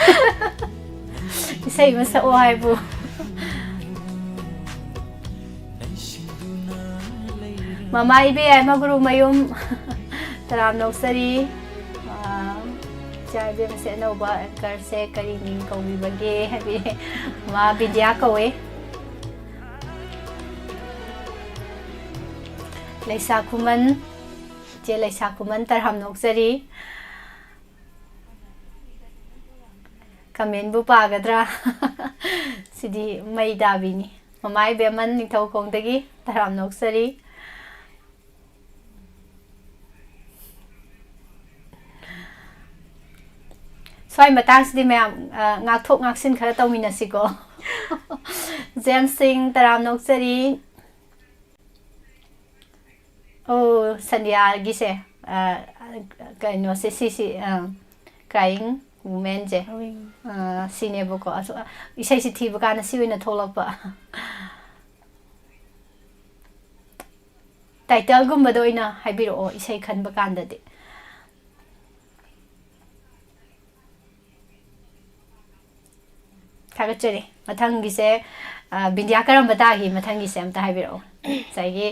ꯏꯁꯩ ꯑꯃ ꯁꯛꯑꯣ ꯍꯥꯏꯕꯨ ꯃꯃꯥ ꯏꯕꯦ ꯌꯥꯏꯃꯒꯨꯔꯨ ꯃꯌꯨꯝ ꯇꯔꯥꯝꯅꯣꯛꯆꯔꯤ ꯏꯆꯥ ꯏꯕꯦꯝꯁꯦ ꯑꯅꯧꯕ ꯑꯦꯡꯀꯔꯁꯦ ꯀꯔꯤ ꯃꯤꯡ ꯀꯧꯕꯤꯕꯒꯦ ꯍꯥꯏꯕꯤ ꯃꯥ ꯕꯤꯟꯗꯤꯌꯥ ꯀꯧꯋꯦ ꯂꯩꯁꯥ ꯈꯨꯃꯟ ꯏꯆꯦ ꯂꯩꯁꯥ ꯈꯨꯃꯟ ꯇꯔꯥꯝꯅꯣꯛꯆꯔꯤ ꯀꯃꯦꯟꯕꯨ ꯄꯥꯒꯗ꯭ꯔꯥ ꯁꯤꯗꯤ ꯃꯩ ꯇꯥꯕꯤꯅꯤ ꯃꯃꯥ ꯏꯕꯦꯝꯃꯟ ꯅꯤꯡꯊꯧꯈꯣꯡꯗꯒꯤ ꯇꯔꯥꯝꯅꯣꯛꯆꯔꯤ ꯁ꯭ꯋꯥꯏ ꯃꯇꯥꯡꯁꯤꯗꯤ ꯃꯌꯥꯝ ꯉꯥꯛꯊꯣꯛ ꯉꯥꯛꯁꯤꯟ ꯈꯔ ꯇꯧꯃꯤꯟꯅꯁꯤꯀꯣ ꯖꯦꯝ ꯁꯤꯡ ꯇꯔꯥꯝꯅꯣꯛꯆꯔꯤ ꯑꯣ ꯁꯟꯗ꯭ꯌꯥꯒꯤꯁꯦ ꯀꯩꯅꯣꯁꯦ ꯁꯤꯁꯤ ꯀ꯭ꯔꯥꯏꯌꯤꯡ ꯋꯨꯃꯦꯟꯁꯦ ꯁꯤꯅꯦꯕꯀꯣ ꯏꯁꯩꯁꯤ ꯊꯤꯕ ꯀꯥꯟꯗ ꯁꯤ ꯑꯣꯏꯅ ꯊꯣꯛꯂꯛꯄ ꯇꯥꯏꯇꯜꯒꯨꯝꯕꯗ ꯑꯣꯏꯅ ꯍꯥꯏꯕꯤꯔꯛꯑꯣ ꯏꯁꯩ ꯈꯟꯕ ꯀꯥꯟꯗꯗꯤ ꯊꯥꯒꯠꯆꯔꯤ ꯃꯊꯪꯒꯤꯁꯦ ꯕꯤꯟꯗꯤꯌꯥ ꯀꯔꯝꯕ ꯇꯥꯈꯤ ꯃꯊꯪꯒꯤꯁꯦ ꯑꯝꯇ ꯍꯥꯏꯕꯤꯔꯛꯑꯣ ꯉꯁꯥꯏꯒꯤ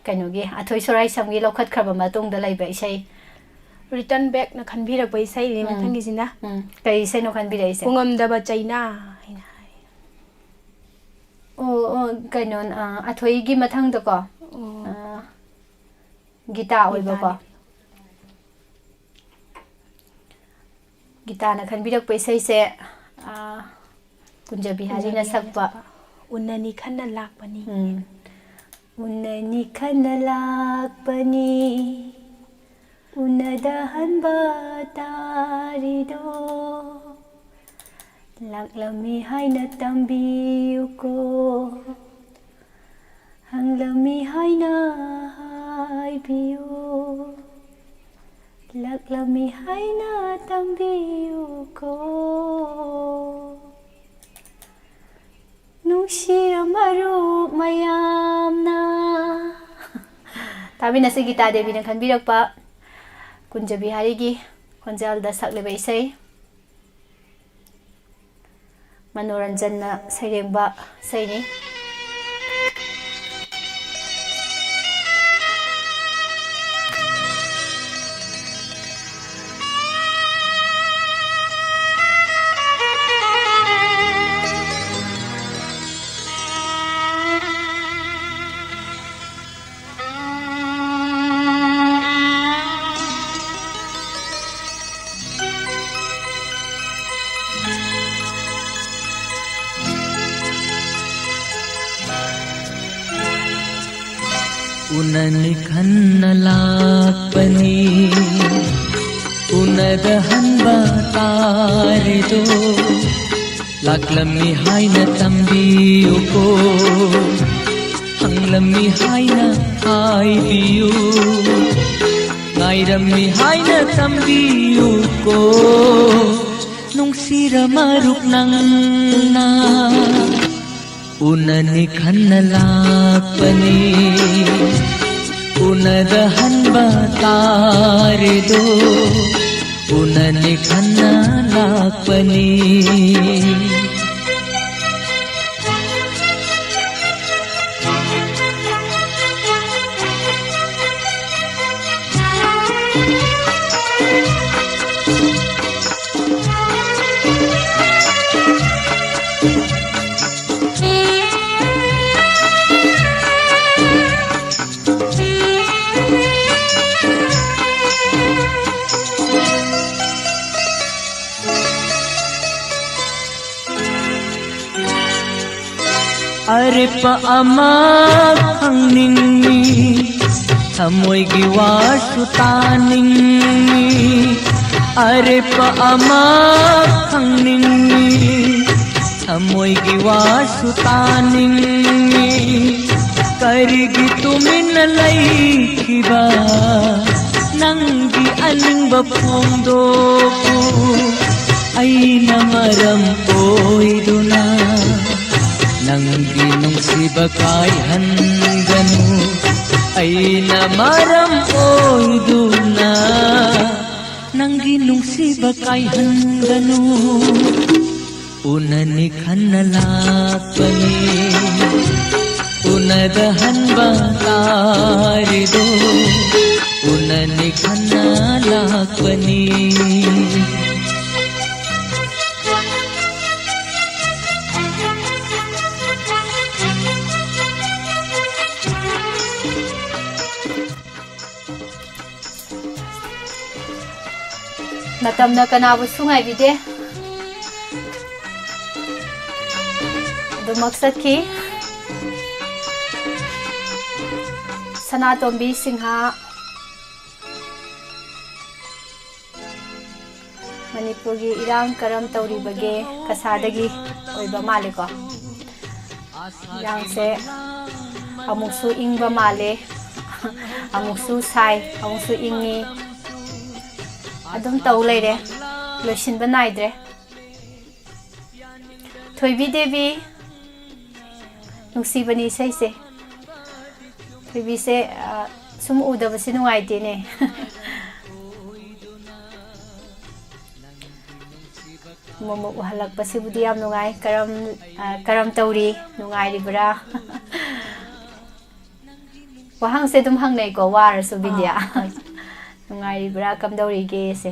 ꯀꯩꯅꯣꯒꯤ ꯑꯊꯣꯏ ꯁꯣꯔꯥꯏꯁꯝꯒꯤ ꯂꯧꯈꯠꯈ꯭ꯔꯕ ꯃꯇꯨꯡꯗ ꯂꯩꯕ ꯏꯁꯩ ꯔꯤꯇꯔꯟ ꯕꯦꯛꯅ ꯈꯟꯕꯤꯔꯛꯄ ꯏꯁꯩꯅꯤ ꯃꯊꯪꯒꯤꯁꯤꯅ ꯀꯔꯤ ꯏꯁꯩꯅꯣ ꯈꯟꯕꯤꯔꯛꯏꯁꯦ ꯄꯨꯡꯉꯝꯗꯕ ꯆꯩꯅꯥ ꯍꯥꯏꯅ ꯍꯥꯏ ꯑꯣ ꯀꯩꯅꯣ ꯑꯊꯣꯏꯒꯤ ꯃꯊꯪꯗꯀꯣ ꯒꯤꯇꯥ ꯑꯣꯏꯕꯀꯣ ꯒꯤꯇꯥꯅ ꯈꯟꯕꯤꯔꯛꯄ ꯏꯁꯩꯁꯦ ꯀꯨꯟꯖꯕꯤ ꯍꯥꯔꯤꯅ ꯁꯛꯄ ꯎꯟꯅꯅꯤ ꯈꯟꯅ ꯂꯥꯛꯄꯅꯤ उन्ननी खन लाक्पनी उन्नदहनबा तारिदो लाक्लमी हाइना तंबियुको हंगलमी हाइना हाइबियो लाक्लमी हाइना तंबियुको नुंसिरमरु मयामना ताबिनसे गीता देवी ने खनबिरकपा कुंजबी हारिगी खोंजालदा सकलेबा इसै मनोरंजन सैरेंबा सैनी उननि खन्न लाक्पनी उनदहनबा तारिदो लाक्लमी हाइना तंबियुको हंगलमी हाइना हाइबियो ngairammi haina tambiyuko nungsiramaruk nangna unani khanna lakpani unadahanba tarido unani khanna lakpani Arepa ama khangningi thamoigi wasu taningi Arepa ama khangningi thamoigi wasu taningi karigi tumin laikhiba nangi aningba phongdoku aina maram oiduna Nanggi nungsiba kaihanganu aina maram oiduna Nanggi nungsiba kaihanganu unani khanna lakpani unadahanba tarido unani khanna lakpani Natamna kanabu sungai bide Dumaksat ki Sanatombi Singha Manipur gi irang karam tauri bage kasadagi oiba male ko yang se amuksu ingba male amuksu sai amuksu ingi adum tau leire loisin ba naidre Thoibi Devi nungsibani sai se Thoibi se sum udaba se nungaite ne momo uhalak pasi budi yam nungai karam tauri nungai ribra wahang se dum hang nei ko war su bidya nungai ribra kam dauri ge se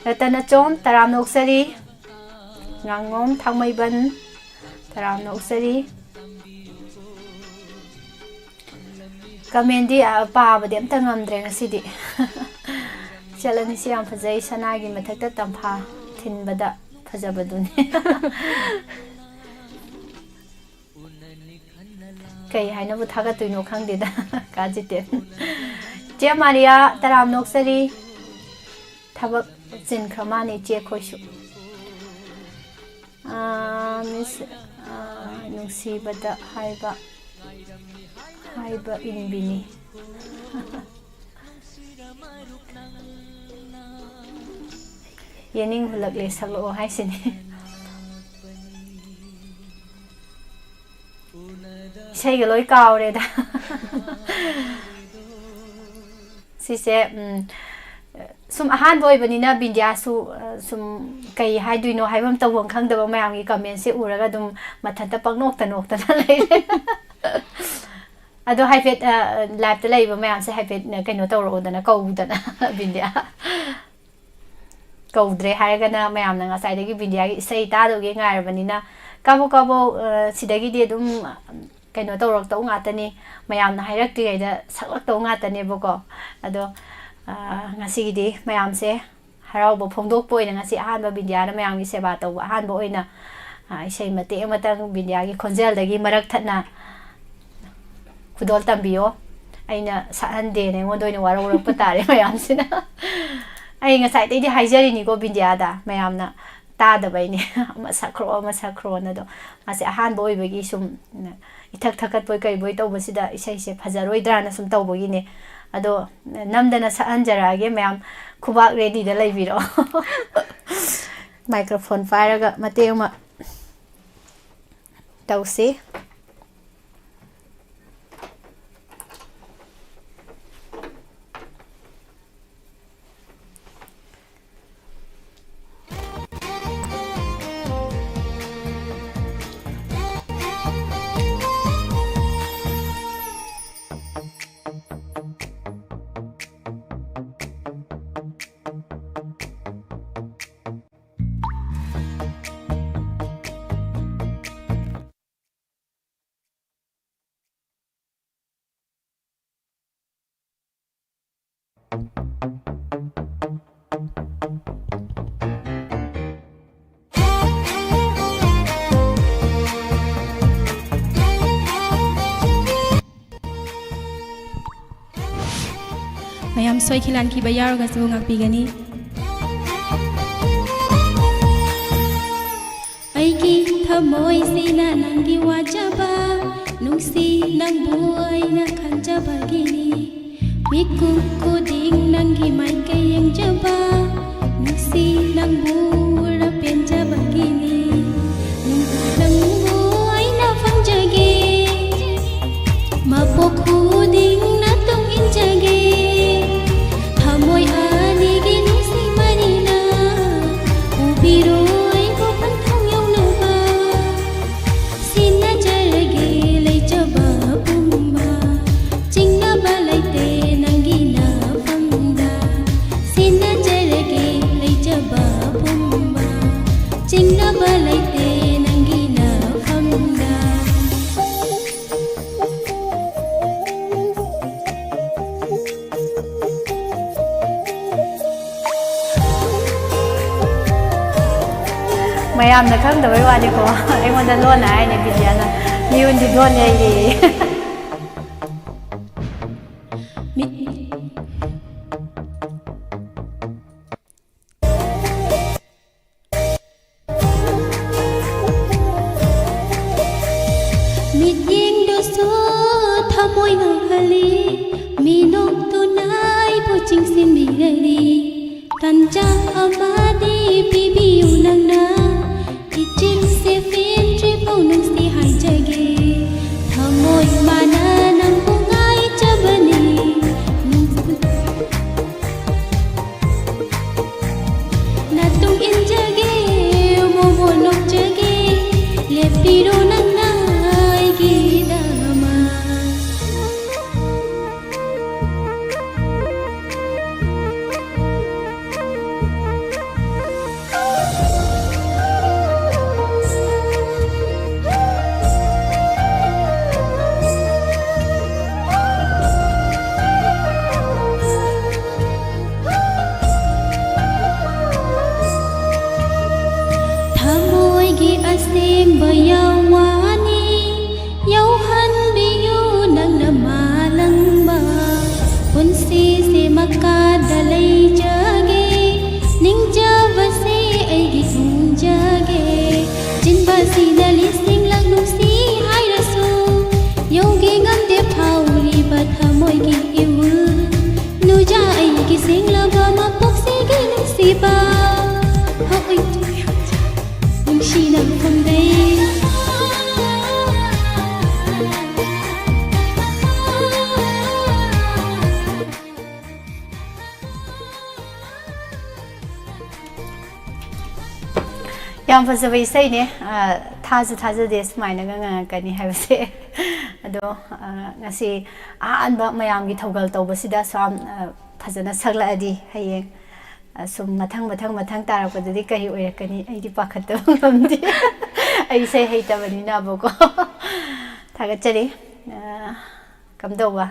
Ratana Chom taram noksari ngangom thangmaiban taram noksari kamendi pa bade amta ngamdre ngasidi chalani si yam phajai sanagi mathakta tampha thinbada phajabaduni ꯀꯩ ꯍꯥꯏꯅꯕꯨ ꯊꯥꯒꯠꯇꯣꯏꯅꯣ ꯈꯪꯗꯦꯗ ꯀꯥꯖꯤꯇꯦꯟ ꯆꯦ ꯃꯥꯔꯤꯌꯥ ꯇꯔꯥꯝ ꯅꯣꯛꯆꯔꯤ ꯊꯕꯛ ꯆꯤꯟꯈ꯭ꯔ ꯃꯥꯅꯤ ꯆꯦ ꯈꯣꯏꯁꯨ ꯃꯤꯁ ꯅꯨꯡꯁꯤꯕꯗ ꯍꯥꯏꯕ ꯏꯟꯕꯤꯅꯤ ꯌꯦꯅꯤꯡ ꯍꯨꯜꯂꯛꯂꯦ ꯁꯛꯂꯛꯑꯣ ꯍꯥꯏꯁꯤꯅꯤ 이세이가 로이 까오래다 시세 sum ahan boy banina bindia su sum kai haiduino haibam tawon khangdaba mayam gi comment se uraga dum mathanta paknok ta leire ado haifet live ta leiba mayam se haifet kaino tawro dana kaudana bindia kaudre haigana mayam na ngasai dagi bindia gi sei ta do ge ngai banina kabo sidagi de dum kaino tawrok taw ngatani mayam na hairak ti da saklak taw ngatani boko ado ngasigi mayam se harauba phongdok poina ngasi ahanba bindia na mayam gi seba taw ahanba oina isei mate matang bindia gi khonjel dagi marak thatna khudol tambiyo aina sahande ne ngodoina warorok patare mayam sina ai ngasai dei haijari ni go bindia da mayam na ta da bai ni masakro na do ngasi ahanba oibagi sum ithak thakat boy kai boy tawba sida isei se phajaroi drana sum tawbagi ne ado namdana sahanjarage mayam khubak ready da leibiro microphone fire ga mate ma tawsi mayam soi khilan ki bayar ga su ngak pigani aigi thamoi sina nangi wajaba nungsi nang buai na khanjaba gini miku kuding nangi mai kayeng jaba nungsi nang bura penjaba gini nang buai na fangjage mapok kuding na tung injage thamoi ani gi nungsi manina ubiroi ko panthang yau na ba sina jarage lei jaba bumba chingna ba laite nangi na fangda sina jarage lei jaba bumba chingna ba laite nangi na fangda mayam na khang da bai wani ko ai wanda lona ai ne bindia na ni undi don nei mit yeng do so thamoi na hali minok tu nai po ching sin mi ri tanja amadi bibi unang na ichin se fin tri po nang si hai jage thamoi mana nang pungai chabani na tung in jage mo nok jage lepiro nang nai gi dama thamoi gi aseng bayawani yauhan biyu ꯑꯁꯤꯗ ꯂꯤꯁꯤꯡ ꯂꯛ ꯅꯨꯡꯁꯤ ꯍꯥꯏꯔꯁꯨ ꯌꯧꯒꯦ ꯉꯝꯗꯦ ꯐꯥꯎꯔꯤꯕ ꯊꯃꯣꯏꯒꯤ ꯏꯍꯨꯜ ꯅꯨꯖꯥ ꯑꯩꯒꯤ ꯁꯦꯡꯂꯕ ꯃꯄꯣꯛꯁꯤꯒꯤ ꯅꯨꯡꯁꯤꯕ ꯅꯨꯡꯁꯤꯅ ꯐꯝꯗꯩ ꯌꯥꯝ ꯐꯖꯕ ꯏꯁꯩꯅꯦ ꯊꯥꯖ ꯊꯥꯖꯗꯦ ꯁꯨꯃꯥꯏꯅꯒ ꯉꯪꯉꯛꯀꯅꯤ ꯍꯥꯏꯕꯁꯦ ꯑꯗꯣ ꯉꯁꯤ ꯑꯍꯥꯟꯕ ꯃꯌꯥꯝꯒꯤ ꯊꯧꯒꯜ ꯇꯧꯕꯁꯤꯗ ꯁꯨꯝ ꯐꯖꯅ ꯁꯛꯂꯛꯑꯗꯤ ꯍꯌꯦꯡ ꯁꯨꯝ ꯃꯊꯪ ꯇꯥꯔꯛꯄꯗꯗꯤ ꯀꯔꯤ ꯑꯣꯏꯔꯛꯀꯅꯤ ꯑꯩꯗꯤ ꯄꯥꯈꯠꯇꯕ ꯉꯝꯗꯦ ꯑꯩ ꯏꯁꯩ ꯍꯩꯇꯕꯅꯤꯅꯕꯀꯣ ꯊꯥꯒꯠꯆꯔꯤ ꯀꯝꯗꯧꯕ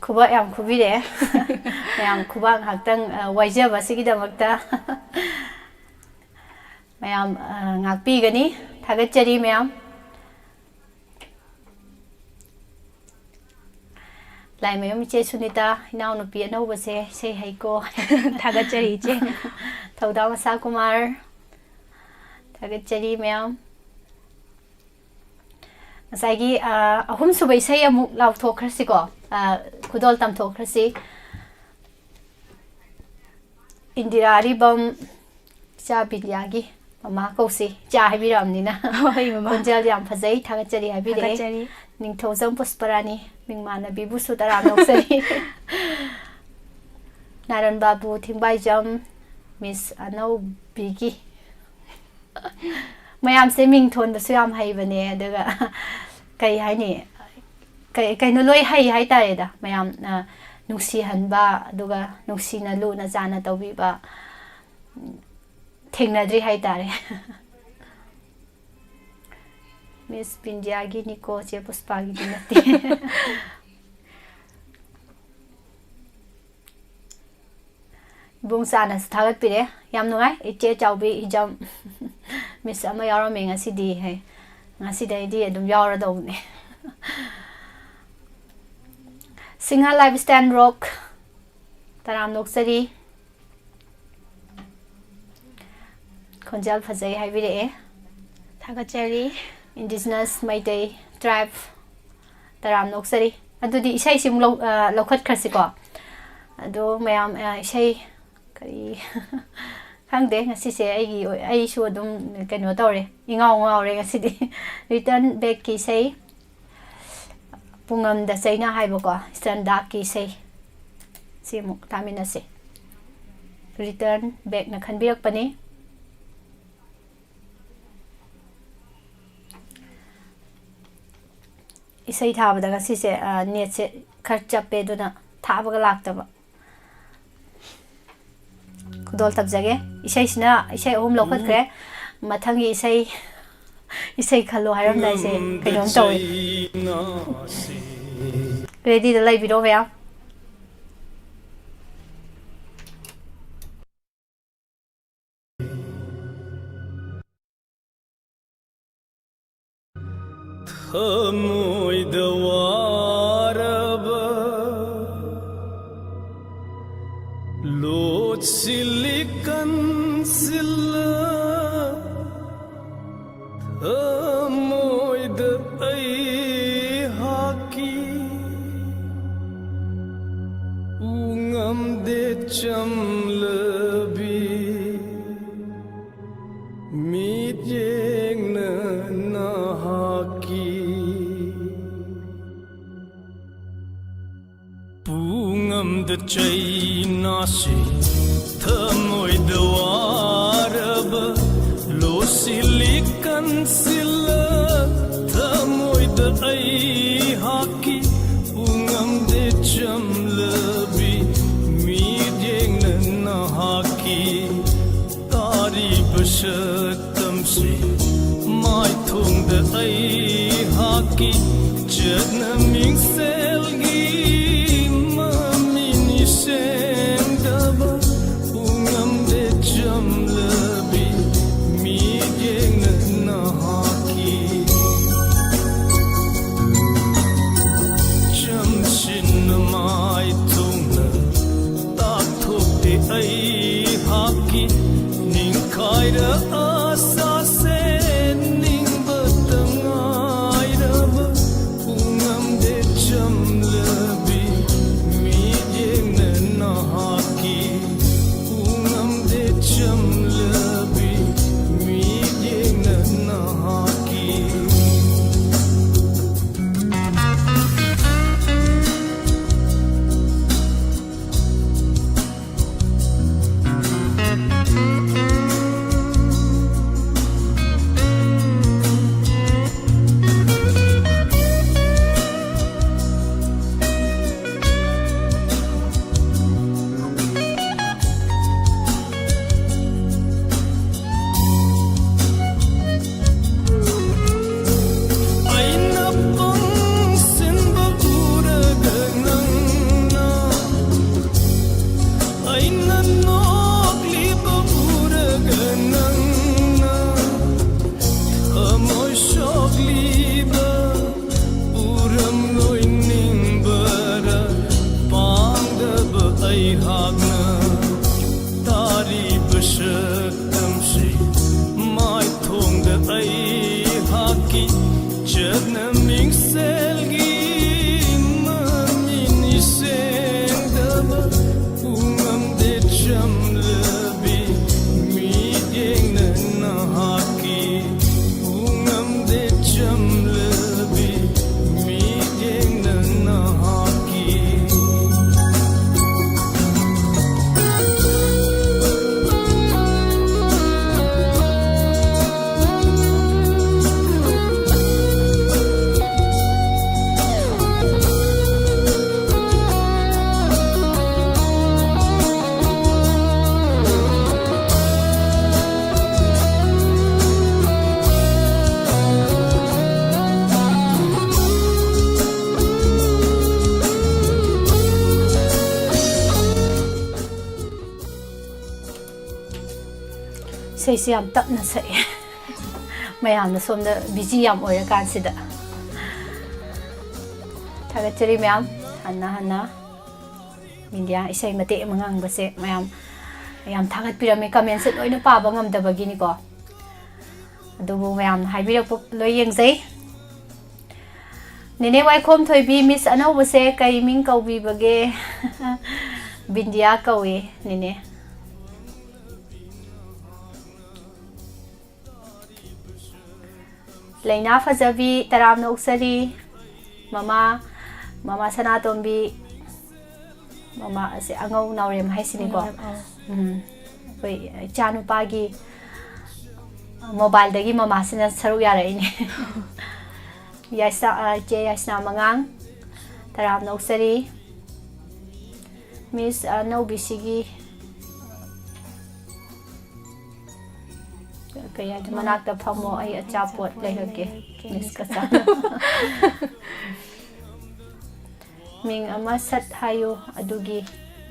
ꯈꯨꯕꯥꯛ ꯌꯥꯝ ꯈꯨꯕꯤꯔꯛꯑꯦ ꯃꯌꯥꯝ ꯈꯨꯕꯥꯛ ꯉꯥꯛꯇꯪ ꯋꯥꯏꯖꯕꯁꯤꯒꯤꯗꯃꯛꯇ ꯃꯌꯥꯝ ꯉꯥꯛꯄꯤꯒꯅꯤ ꯊꯥꯒꯠꯆꯔꯤ ꯃꯌꯥꯝ ꯂꯥꯏꯃꯌꯨꯝ ꯏꯆꯦ ꯁꯨꯅꯤꯇꯥ ꯏꯅꯥꯎꯅꯨꯄꯤ ꯑꯅꯧꯕꯁꯦ ꯏꯁꯩ ꯍꯩꯀꯣ ꯊꯥꯒꯠꯆꯔꯤ ꯏꯆꯦ ꯊꯧꯗꯥ ꯃꯁꯥ ꯀꯨꯃꯥꯔ ꯊꯥꯒꯠꯆꯔꯤ ꯃꯌꯥꯝ ꯉꯁꯥꯏꯒꯤ ꯑꯍꯨꯝꯁꯨꯕ ꯏꯁꯩ ꯑꯃꯨꯛ ꯂꯥꯎꯊꯣꯛꯈ꯭ꯔꯁꯤꯀꯣ ꯈꯨꯗꯣꯜ ꯇꯝꯊꯣꯛꯈ꯭ꯔꯁꯤ ꯏꯟꯗꯤꯔꯥ ꯑꯔꯤꯕꯝ ꯏꯆꯥ ꯕꯤꯟꯌꯥꯒꯤ ꯃꯃꯥ ꯀꯧꯁꯤ ꯏꯆꯥ ꯍꯥꯏꯕꯤꯔꯛꯑꯕꯅꯤꯅ ꯍꯣꯏ ꯃꯃꯥ ꯈꯣꯟꯖꯦꯜ ꯌꯥꯝ ꯐꯖꯩ ꯊꯥꯒꯠꯆꯔꯤ ꯍꯥꯏꯕꯤꯔꯛꯑꯦ ꯊꯥꯒꯠꯆꯔꯤ ꯅꯤꯡꯊꯧꯖꯝ ꯄꯨꯁꯄꯔꯥꯅꯤ ꯃꯤꯡꯃꯥꯟꯅꯕꯤꯕꯨꯁꯨ ꯇꯔꯥꯝ ꯅꯣꯛꯆꯔꯤ ꯅꯥꯔꯟ ꯕꯥꯕꯨ ꯊꯤꯡꯕꯥꯏꯖꯝ ꯃꯤꯁ ꯑꯅꯧꯕꯤꯒꯤ ꯃꯌꯥꯝꯁꯦ ꯃꯤꯡ ꯊꯣꯟꯕꯁꯨ ꯌꯥꯝ ꯍꯩꯕꯅꯦ ꯑꯗꯨꯒ ꯀꯩ ꯍꯥꯏꯅꯤ ꯀꯩꯅꯣ ꯂꯣꯏ ꯍꯩ ꯍꯥꯏꯇꯥꯔꯦꯗ ꯃꯌꯥꯝ ꯅꯨꯡꯁꯤꯍꯟꯕ ꯑꯗꯨꯒ ꯅꯨꯡꯁꯤꯅ ꯂꯨꯅ ꯆꯥꯟꯅ ꯇꯧꯕꯤꯕ ꯊꯦꯡꯅꯗ꯭ꯔꯤ ꯍꯥꯏꯇꯥꯔꯦ ꯃꯤꯁ ꯕꯤꯟꯗꯤꯌꯥꯒꯤꯅꯤꯀꯣ ꯆꯦ ꯄꯨꯁꯄꯥꯒꯤꯗꯤ ꯅꯠꯇꯦ ꯏꯕꯨꯡ ꯆꯥꯅꯁꯨ ꯊꯥꯒꯠꯄꯤꯔꯦ ꯌꯥꯝ ꯅꯨꯡꯉꯥꯏ ꯏꯆꯦ ꯆꯥꯎꯕꯤ ꯏꯖꯝ ꯃꯤꯁ ꯑꯃ ꯌꯥꯎꯔꯝꯃꯦ ꯉꯁꯤꯗꯤ ꯍꯥꯏ ꯉꯁꯤꯗꯩꯗꯤ ꯑꯗꯨꯝ ꯌꯥꯎꯔꯗꯧꯕꯅꯦ ꯁꯤꯡꯍꯥ ꯂꯥꯏꯐ ꯁ꯭ꯇꯥꯏꯜ ꯔꯣꯛ ꯇꯔꯥꯝ ꯅꯣꯛꯆꯔꯤ ꯈꯣꯟꯖꯦꯜ ꯐꯖꯩ ꯍꯥꯏꯕꯤꯔꯛꯑꯦ ꯊꯥꯒꯠꯆꯔꯤ ꯏꯟꯗꯤꯖꯤꯅꯁ ꯃꯩꯇꯩ ꯇ꯭ꯔꯥꯏꯕ ꯇꯔꯥꯝ ꯅꯣꯛꯆꯔꯤ ꯑꯗꯨꯗꯤ ꯏꯁꯩꯁꯤꯃꯨꯛ ꯂꯧꯈꯠꯈ꯭ꯔꯁꯤꯀꯣ ꯑꯗꯣ ꯃꯌꯥꯝ ꯏꯁꯩ ꯀꯔꯤ ꯈꯪꯗꯦ ꯉꯁꯤꯁꯦ ꯑꯩꯁꯨ ꯑꯗꯨꯝ ꯀꯩꯅꯣ ꯇꯧꯔꯦ ꯏꯉꯥꯎ ꯉꯥꯎꯔꯦ ꯉꯁꯤꯗꯤ ꯔꯤꯇꯔꯟ ꯕꯦꯛꯀꯤ ꯏꯁꯩ ꯄꯨꯡꯉꯝꯗ ꯆꯩꯅꯥ ꯍꯥꯏꯕꯀꯣ ꯏꯁꯇꯟꯗꯥꯛꯀꯤ ꯏꯁꯩ ꯁꯤꯃꯨꯛ ꯇꯥꯃꯤꯟꯅꯁꯦ ꯔꯤꯇꯔꯟ ꯕꯦꯛꯅ ꯈꯟꯕꯤꯔꯛꯄꯅꯤ ꯏꯁꯩ ꯊꯥꯕꯗ ꯉꯁꯤꯁꯦ ꯅꯦꯠꯁꯦ ꯈꯔ ꯆꯞꯄꯦ ꯑꯗꯨꯅ ꯊꯥꯕꯒ ꯂꯥꯛꯇꯕ ꯈꯨꯗꯣꯜ ꯇꯝꯖꯒꯦ ꯏꯁꯩꯁꯤꯅ ꯏꯁꯩ 3 ꯂꯧꯈꯠꯈ꯭ꯔꯦ ꯃꯊꯪꯒꯤ ꯏꯁꯩ ꯈꯜꯂꯣ ꯍꯥꯏꯔꯝꯗꯥꯏꯁꯦ ꯀꯩꯅꯣꯝ ꯇꯧꯋꯦ ꯔꯦꯗꯤꯗ ꯂꯩꯕꯤꯔꯣ ꯃꯌꯥꯝ ꯊꯃꯣꯏꯗ ꯋꯥꯔꯕ ꯂꯣꯠꯁꯤꯜꯂꯤ ꯀꯟꯁꯤꯜꯂ ꯊꯃꯣꯏꯗ ꯑꯩꯍꯥꯛꯀꯤ ꯎꯉꯝꯗꯦ ꯆꯝꯂꯕꯤ ꯃꯤꯠꯌꯦꯡꯅ ꯅꯍꯥꯛꯀꯤ ꯄꯨꯡꯉꯝꯗ ꯆꯩꯅꯥꯁꯤ ꯊꯃꯣꯏꯗ ꯋꯥꯔꯕ ꯂꯣꯠꯁꯤꯜꯂꯤ ꯀꯟꯁꯤꯜꯂ ꯊꯃꯣꯏꯗ ꯑꯩꯍꯥꯛꯀꯤ ꯎꯉꯝꯗꯦ ꯆꯝꯂꯕꯤ ꯃꯤꯠꯌꯦꯡꯅ ꯅꯍꯥꯛꯀꯤ ꯇꯥꯔꯤꯕ ꯁꯛꯇꯝꯁꯤ ꯃꯥꯏꯊꯣꯡꯗ ꯑꯩꯍꯥꯛꯀꯤ ꯆꯠꯅ ꯃꯤꯡꯁꯦꯜꯒꯤ ꯃꯃꯤꯅꯤ ꯁꯦꯡꯗꯕ ꯎꯉꯝꯗꯦ ꯆꯝꯂꯕꯤ ꯃꯤꯠꯌꯦꯡꯅ ꯅꯍꯥꯛꯀꯤ ꯆꯝꯁꯤꯟꯅ ꯃꯥꯏꯊꯣꯡꯅ ꯇꯥꯛꯊꯣꯛꯇꯦ ꯑꯩꯍꯥꯛ haki ning khaira asa se ning batangai raba ungam de chamlabi mi jeng na haki ungam de chamlabi mi jeng na haki ꯏꯁꯩꯁꯤ ꯌꯥꯝ ꯇꯞꯅ ꯁꯛꯑꯦ ꯃꯌꯥꯝꯅ ꯁꯣꯝꯗ ꯕꯤꯖꯤ ꯌꯥꯝ ꯑꯣꯏꯔꯀꯥꯟꯁꯤꯗ ꯊꯥꯒꯠꯆꯔꯤ ꯃꯌꯥꯝ ꯍꯟꯅ ꯏꯟꯗꯤꯌꯥ ꯏꯁꯩ ꯃꯇꯦꯛ ꯑꯃ ꯉꯥꯡꯕꯁꯦ ꯃꯌꯥꯝ ꯌꯥꯝ ꯊꯥꯒꯠꯄꯤꯔꯝꯃꯦ ꯀꯃꯦꯟꯁꯦ ꯂꯣꯏꯅ ꯄꯥꯕ ꯉꯝꯗꯕꯒꯤꯅꯤꯀꯣ ꯑꯗꯨꯕꯨ ꯃꯌꯥꯝꯅ ꯍꯥꯏꯕꯤꯔꯛꯄ ꯂꯣꯏ ꯌꯦꯡꯖꯩ ꯅꯦꯅꯦ ꯋꯥꯏꯈꯣꯝ ꯊꯣꯏꯕꯤ ꯃꯤꯁ ꯑꯅꯧꯕꯁꯦ ꯀꯩ ꯃꯤꯡ ꯀꯧꯕꯤꯕꯒꯦ ꯕꯤꯟꯗꯤꯌꯥ ꯀꯧꯏ ꯅꯦꯅꯦ ꯂꯩꯅꯥ ꯐꯖꯕꯤ ꯇꯔꯥꯝꯅ ꯑꯣꯛꯆꯔꯤ ꯃꯃꯥ ꯁꯅꯥꯇꯣꯝꯕꯤ ꯃꯃꯥ ꯑꯁꯦ ꯑꯉꯧ ꯅꯥꯎꯔꯦꯝ ꯍꯥꯏꯁꯤꯅꯤꯀꯣ ꯑꯩꯈꯣꯏ ꯏꯆꯥꯅꯨꯄꯥꯒꯤ ꯃꯣꯕꯥꯏꯜꯗꯒꯤ ꯃꯃꯥꯁꯤꯅ ꯁꯔꯨꯛ ꯌꯥꯔꯛꯏꯅꯦ ꯏꯆꯦ ꯌꯥꯏꯁꯅꯥ ꯃꯉꯥꯡ ꯇꯔꯥꯝꯅ ꯑꯣꯛꯆꯔꯤ ꯃꯤꯁ ꯑꯅꯧꯕꯤꯁꯤꯒꯤ ꯀꯩ ꯍꯥꯏꯗꯣ ꯃꯅꯥꯛꯇ ꯐꯝꯃꯣ ꯑꯩ ꯑꯆꯥꯄꯣꯠ ꯂꯩꯔꯛꯀꯦ ꯃꯤꯁ ꯀꯆꯥꯅ ꯃꯤꯡ ꯑꯃ ꯁꯠ ꯍꯥꯏꯌꯨ ꯑꯗꯨꯒꯤ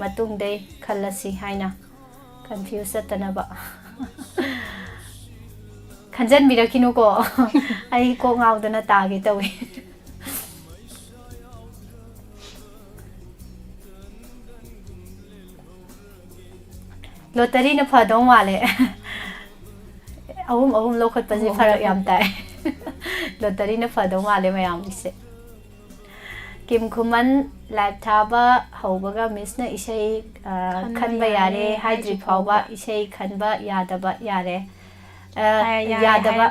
ꯃꯇꯨꯡꯗꯩ ꯈꯜꯂꯁꯤ ꯍꯥꯏꯅ ꯀꯟꯐ꯭ꯌꯨꯁ ꯆꯠꯇꯅꯕ ꯈꯟꯖꯟꯕꯤꯔꯛꯈꯤꯅꯨꯀꯣ ꯑꯩ ꯀꯣꯛ ꯉꯥꯎꯗꯅ ꯇꯥꯒꯦ ꯇꯧꯏ ꯂꯣꯇꯔꯤꯅ ꯐꯗꯧ ꯃꯥꯜꯂꯦ ꯑꯍꯨꯝ ꯂꯧꯈꯠꯄꯁꯦ ꯐꯔꯛ ꯌꯥꯝ ꯇꯥꯏ ꯂꯣꯇꯔꯤꯅ ꯐꯗꯧ ꯃꯥꯜꯂꯦ ꯃꯌꯥꯝꯒꯤꯁꯦ ꯀꯤꯝ ꯈꯨꯃꯟ ꯂꯥꯏꯚ ꯊꯥꯕ ꯍꯧꯕꯒ ꯃꯤꯁꯅ ꯏꯁꯩ ꯈꯟꯕ ꯌꯥꯔꯦ ꯍꯥꯏꯗ꯭ꯔꯤ ꯐꯥꯎꯕ ꯏꯁꯩ ꯈꯟꯕ ꯌꯥꯗꯕ ꯌꯥꯔꯦ ꯌꯥꯗꯕ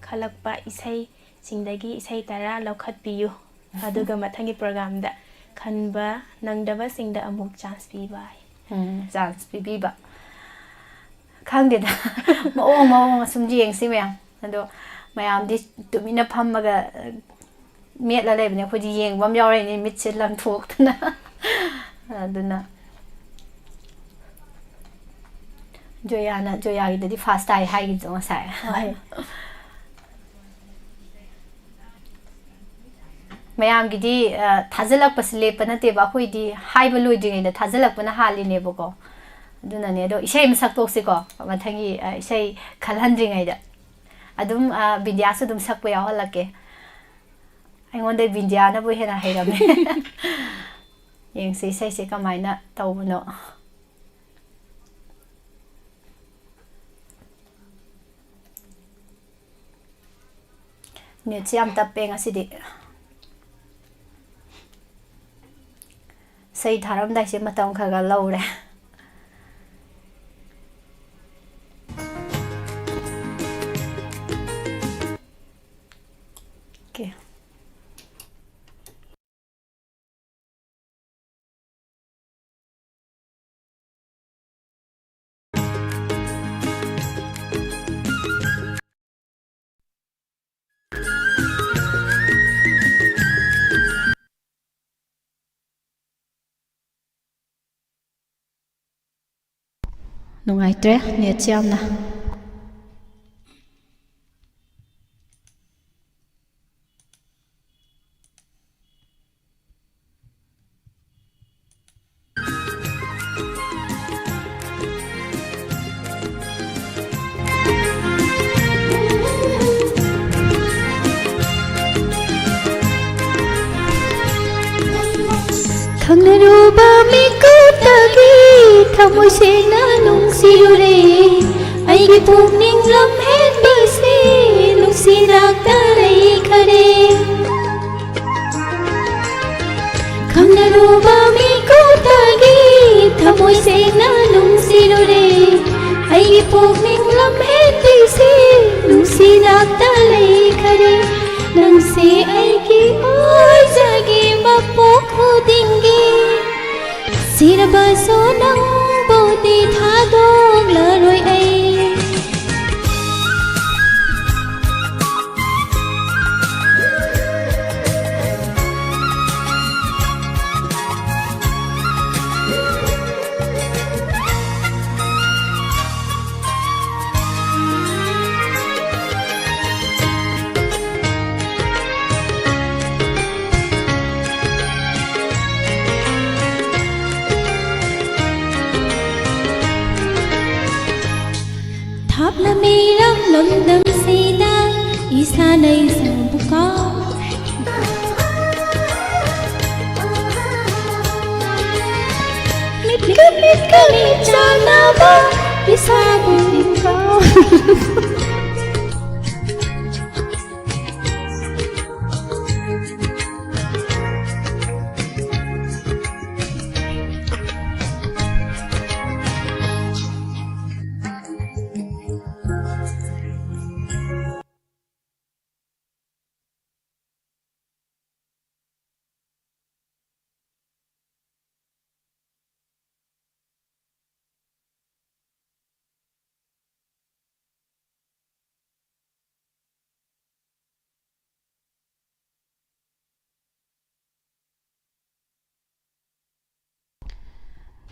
ꯈꯜꯂꯛꯄ ꯏꯁꯩꯁꯤꯡꯗꯒꯤ ꯏꯁꯩ 10 ꯂꯧꯈꯠꯄꯤꯌꯨ ꯑꯗꯨꯒ ꯃꯊꯪꯒꯤ ꯄ꯭ꯔꯣꯒ꯭ꯔꯥꯝꯗ ꯈꯟꯕ ꯅꯪꯗꯕꯁꯤꯡꯗ ꯑꯃꯨꯛ ꯆꯥꯟꯁ ꯄꯤꯕ ꯆꯥꯟꯁ ꯄꯤꯕꯤꯕ ꯈꯪꯗꯦꯗ ꯃꯑꯣꯡ ꯑꯁꯨꯝ ꯌꯦꯡꯁꯤ ꯃꯌꯥꯝ ꯑꯗꯣ ꯃꯌꯥꯝꯗꯤ ꯇꯨꯃꯤꯟꯅ ꯐꯝꯃꯒ ꯃꯦꯠꯂ ꯂꯩꯕꯅꯦ ꯑꯩꯈꯣꯏꯗꯤ ꯌꯦꯡꯕ ꯑꯃ ꯌꯥꯎꯔꯛꯏꯅꯦ ꯃꯤꯠꯁꯦ ꯂꯪꯊꯣꯛꯇꯅ ꯑꯗꯨꯅ ꯖꯣꯌꯥꯒꯤꯗꯗꯤ ꯐꯥꯁ ꯇꯥꯏ ꯍꯥꯏꯈꯤꯕꯗꯣ ꯉꯁꯥꯏ ꯃꯌꯥꯝꯒꯤꯗꯤ ꯊꯥꯖꯤꯜꯂꯛꯄꯁꯤ ꯂꯦꯞꯄ ꯅꯠꯇꯦꯕ ꯑꯩꯈꯣꯏꯗꯤ ꯍꯥꯏꯕ ꯂꯣꯏꯗ꯭ꯔꯤꯉꯩꯗ ꯊꯥꯖꯤꯜꯂꯛꯄꯅ ꯍꯥꯜꯂꯤꯅꯦꯕꯀꯣ ꯑꯗꯨꯅꯅꯦ ꯑꯗꯣ ꯏꯁꯩ ꯑꯃ ꯁꯛꯇꯣꯛꯁꯤꯀꯣ ꯃꯊꯪꯒꯤ ꯏꯁꯩ ꯈꯜꯍꯟꯗ꯭ꯔꯤꯉꯩꯗ ꯑꯗꯨꯝ ꯕꯤꯟꯗꯤꯌꯥꯁꯨ ꯑꯗꯨꯝ ꯁꯛꯄ ꯌꯥꯎꯍꯜꯂꯛꯀꯦ ꯑꯩꯉꯣꯟꯗ ꯕꯤꯟꯗꯤꯌꯥꯅꯕꯨ ꯍꯦꯟꯅ ꯍꯩꯔꯝꯃꯦ ꯌꯦꯡꯁꯤ ꯏꯁꯩꯁꯦ ꯀꯃꯥꯏꯅ ꯇꯧꯕꯅꯣ ꯅꯦꯠꯁꯦ ꯌꯥꯝ ꯇꯞꯄꯦ ꯉꯁꯤꯗꯤ ꯏꯁꯩ ꯊꯥꯔꯝꯗꯥꯏꯁꯦ ꯃꯇꯝ ꯈꯔ ꯈꯔ ꯂꯧꯔꯦ ꯑꯣꯀꯦ ꯅꯨꯡꯉꯥꯏꯇ꯭ꯔꯦ ꯅꯦꯠꯁꯦ ꯌꯥꯝꯅ ꯈꯪꯅꯔꯨꯕ ꯃꯤꯀꯨꯞꯇꯒꯤ ꯊꯃꯣꯏ ꯁꯦꯡꯅ ꯅꯨꯡꯁꯤꯔꯨꯔꯦ ꯑꯩꯒꯤ ꯄꯨꯛꯅꯤꯡ ꯂꯝꯍꯦꯟꯕꯁꯤ ꯅꯨꯡꯁꯤꯔꯛꯇ ꯂꯩꯈꯔꯦ ꯈꯪꯅꯔꯨꯕ ꯃꯤꯀꯨꯞꯇꯒꯤ ꯊꯃꯣꯏ ꯁꯦꯡꯅ ꯅꯨꯡꯁꯤꯔꯨꯔꯦ ꯑꯩꯒꯤ ꯄꯨꯛꯅꯤꯡ ꯂꯝꯍꯦꯟꯕꯁꯤ ꯅꯨꯡꯁꯤꯔꯛꯇ ꯂꯩꯈꯔꯦ ꯅꯪꯁꯦ ꯑꯩꯒꯤ ꯑꯣꯏꯖꯒꯦ ꯃꯄꯣꯛ ꯈꯨꯗꯤꯡꯒꯤ ꯁꯤꯔꯕꯁꯨ ꯅꯪꯕꯨꯗꯤ ꯊꯥꯗꯣꯛꯂꯔꯣꯏ ꯑꯩ ꯊꯥꯞꯅ ꯃꯤꯔꯝ ꯂꯝꯗꯝꯁꯤꯗ ꯏꯁꯥꯅ ꯏꯁꯥꯕꯨ ꯃꯤꯠꯀ ꯃꯤꯠꯀ ꯆꯥꯟꯅꯕ ꯏꯁꯥꯕꯨ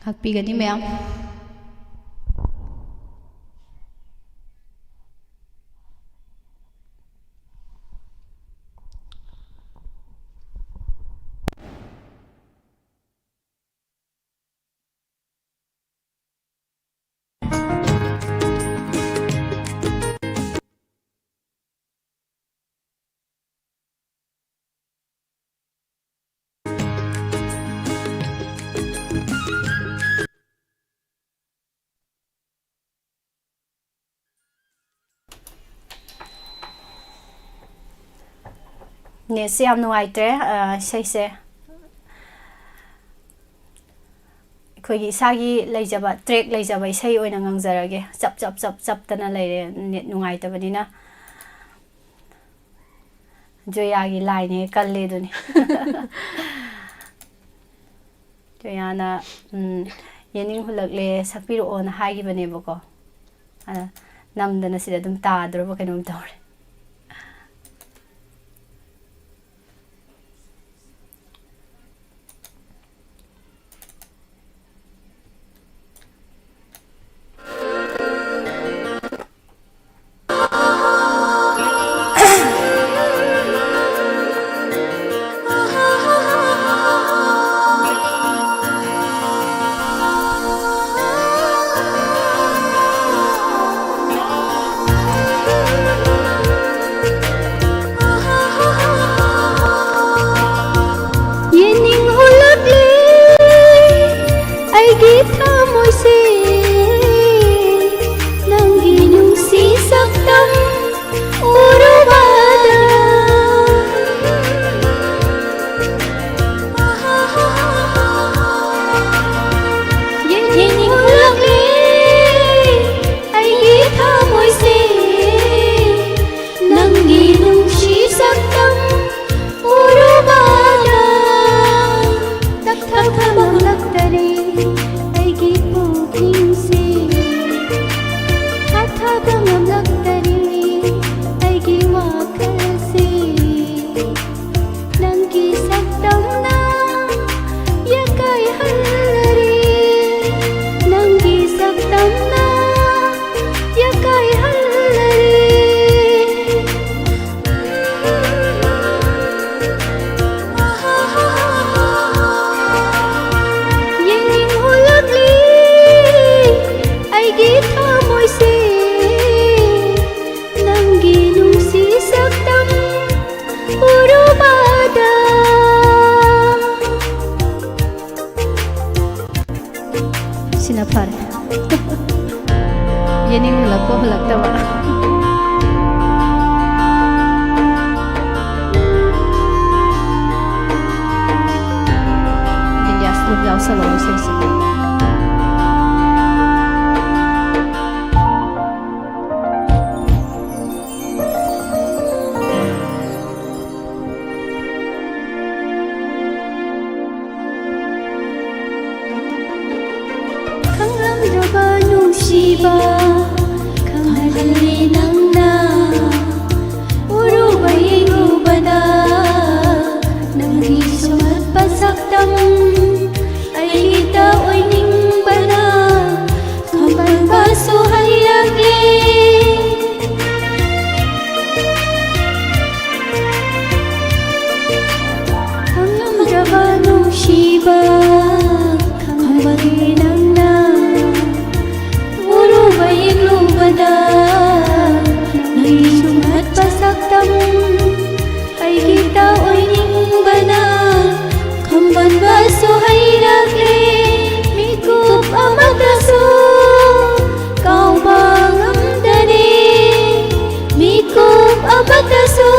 ꯉꯥꯛꯄꯤꯒꯅꯤ ꯃꯌꯥꯝ ꯅꯦꯠꯁꯦ ꯌꯥꯝ ꯅꯨꯡꯉꯥꯏꯇ꯭ꯔꯦ ꯏꯁꯩꯁꯦ ꯑꯩꯈꯣꯏꯒꯤ ꯏꯁꯥꯒꯤ ꯂꯩꯖꯕ ꯇ꯭ꯔꯦꯛ ꯂꯩꯖꯕ ꯏꯁꯩ ꯑꯣꯏꯅ ꯉꯪꯖꯔꯒꯦ ꯆꯞ ꯆꯞ ꯆꯞ ꯆꯞꯇꯅ ꯂꯩꯔꯦ ꯅꯦꯠ ꯅꯨꯡꯉꯥꯏꯇꯕꯅꯤꯅ ꯖꯣꯌꯥꯒꯤ ꯂꯥꯏꯅꯦ ꯀꯜꯂꯦ ꯑꯗꯨꯅꯤ ꯖꯣꯌꯥꯅ ꯌꯦꯅꯤꯡ ꯍꯨꯜꯂꯛꯂꯦ ꯁꯛꯄꯤꯔꯛꯑꯣꯅ ꯍꯥꯏꯈꯤꯕꯅꯦꯕꯀꯣ ꯅꯝꯗꯅ ꯁꯤꯗ ꯑꯗꯨꯝ ꯇꯥꯗ꯭ꯔꯕ ꯀꯩꯅꯣꯝ ꯇꯧꯔꯦ yening mulakko hulaktaba Binyas lub yaw sa law say say 강남여가 눈시바 강하들리 낭나 우루바이 루바다 낭기 수맛 바삭담 알기다 오이닝바나 가만가수 하이라게 강남여가 눈시바 강하들리 낭나 Urubaying lubada Nangisumat pasaktam Ay kita oining bana Kamban baso hay rake Mikup amataso Kau bangam dare Mikup amataso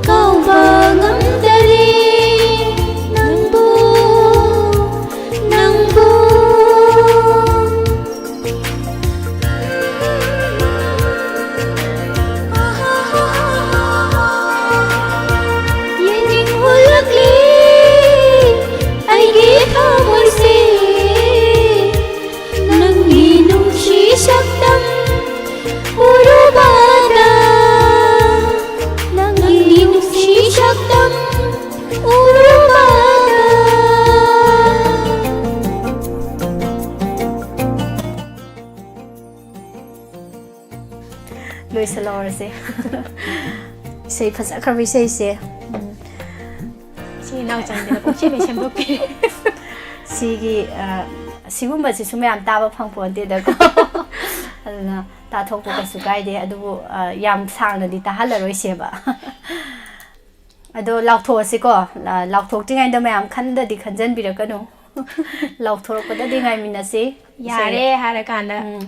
Kau bangam dare Nangbo Nangbo Yening hulagli ay gita mo'y nang inong sisaktam puro bana nang inong sisaktam puro bana Luis sa law say say fasakrabi say say 시 나오 장데나 꼭지네 셴복게 Sigi sigumbaji sumayam taba phangpondedako aduna ta thokpo kasu kaide adu yam sangnadi tahalaroi seba ado lautho asiko lautho tingai da mayam khanda di khanjan birakanu lautho pada di ngai minase 야레 하라간다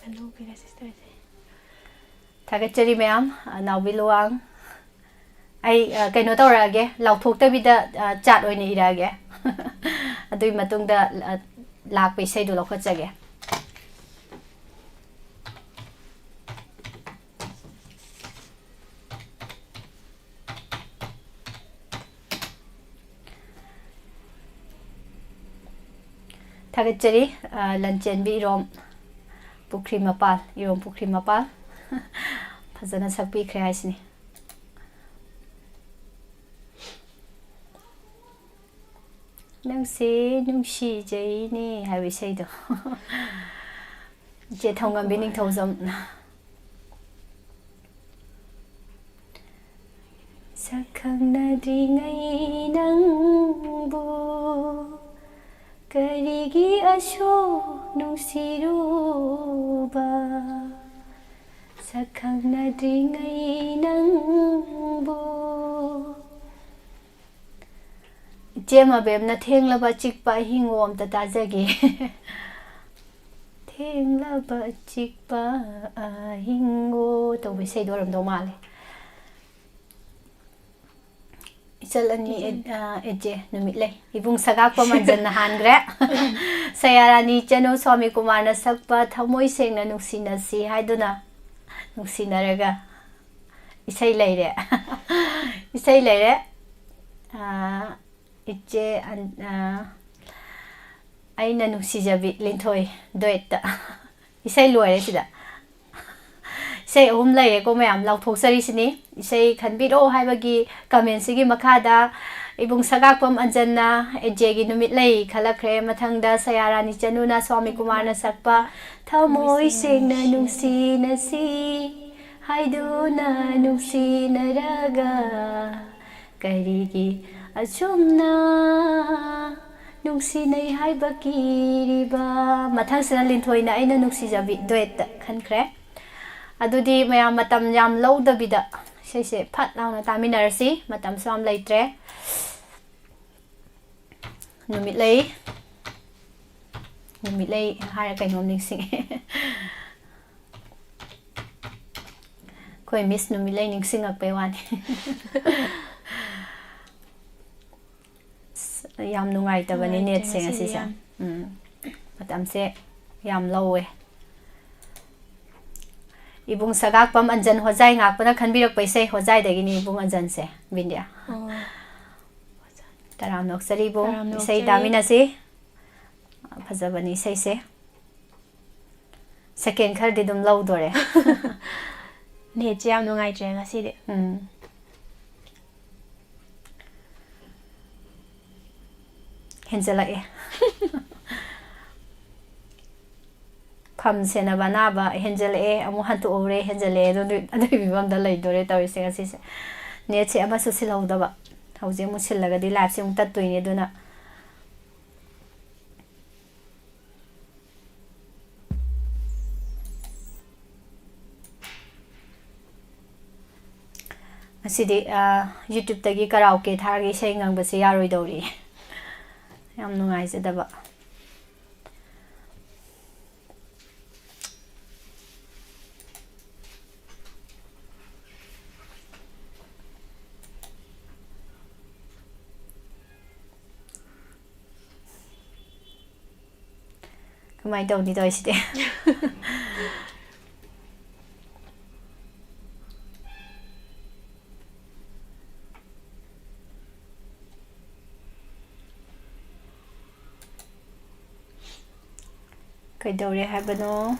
Hello, kaya sister. Thagachari mayam nawbiluang ai kaino tawrage lauthok tabida chat oine irage adui matungda lakpe sei du lokhachage Thagachari lanchenbi rom Pukri mapal, irom pukri mapal. Fazana sakpi khre haisni. Nungsi nungshi jai ni hai sei do. Je thongam bining thozam. Sakhang na di ngai nang bu Karigi asho nungsiruba Sakhang nadringai nangbo Jema bem na thenglaba chikpa hingom ta tajage Thenglaba chikpa hingo to we sei doram do male Isalani eje numitle ibung sagak pamanjan na hangre sayarani chano swami kumar na sakpa thamoi sengna nuksina si haiduna nuksina raga isai leire iche aina nuksijabi linthoi doeta isai loire sida Say home lay ko mayam lauthok sari sini say khanbiro haibagi comment sigi makhada ibung sagakpam anjanna ejegi numit lay khalakre mathangda sayarani chanuna swami kumar na sakpa thamoi sengna nungsi na si haiduna nungsi na raga karigi achumna nungsi nay haibaki riba mathang sana linthoi na aina nungsi jabi duet khankre Adudi mayam matam yam low da bida ꯏꯁꯩꯁꯦ ꯐꯠ ꯂꯥꯎꯅ ꯇꯥꯃꯤꯟꯅꯔꯁꯤ ꯃꯇꯝꯁꯨ ꯌꯥꯝ ꯂꯩꯇ꯭ꯔꯦ ꯅꯨꯃꯤꯠ ꯂꯩ ꯍꯥꯏꯔ ꯀꯩꯅꯣꯝ ꯅꯤꯡꯁꯤꯡꯉꯦ ꯑꯩꯈꯣꯏ ꯃꯤꯁ ꯅꯨꯃꯤꯠ ꯂꯩ ꯅꯤꯡꯁꯤꯡꯉꯛꯄꯩ ꯋꯥꯅꯤ ꯌꯥꯝ ꯅꯨꯡꯉꯥꯏꯇꯕꯅꯤ ꯅꯦꯠꯁꯦ ꯉꯁꯤꯁꯦ ꯃꯇꯝꯁꯦ ꯌꯥꯝ ꯂꯧꯋꯦ 이봉 사각밤 안전 호자이 ngakpana khanbirak paisai hojai 이봉 안전세 bindia taram noksari bong isai daminasi phajabani isai se second khar di dum low dore ne jam no ngai tre ngasi de henjela e ꯐꯝꯁꯦꯅ ꯕꯅꯥꯕ ꯍꯦꯟꯖꯜꯂꯛꯑꯦ ꯑꯃꯨꯛ ꯍꯟꯇꯣꯛꯎꯔꯦ ꯍꯦꯟꯖꯜꯂꯛꯑꯦ ꯑꯗꯨꯒꯤ ꯐꯤꯕꯝꯗ ꯂꯩꯗꯣꯔꯦ ꯇꯧꯔꯤꯁꯦ ꯉꯁꯤꯁꯦ ꯅꯦꯠꯁꯦ ꯑꯃꯁꯨ ꯁꯤꯜꯍꯧꯗꯕ ꯍꯧꯖꯤꯛ ꯑꯃꯨꯛ ꯁꯤꯜꯂꯒꯗꯤ ꯂꯥꯏꯚꯁꯦ ꯑꯃꯨꯛ ꯇꯠꯇꯣꯏꯅꯦ ꯑꯗꯨꯅ ꯉꯁꯤꯗꯤ ꯌꯨꯇ꯭ꯌꯨꯕꯇꯒꯤ ꯀꯔꯥꯎꯀꯦ ꯊꯥꯔꯒ ꯏꯁꯩ ꯉꯪꯕꯁꯦ ꯌꯥꯔꯣꯏꯗꯧꯔꯤ ꯌꯥꯝ ꯅꯨꯡꯉꯥꯏꯖꯗꯕ 그만이 떠오니 더 시대 그이더우리 하버노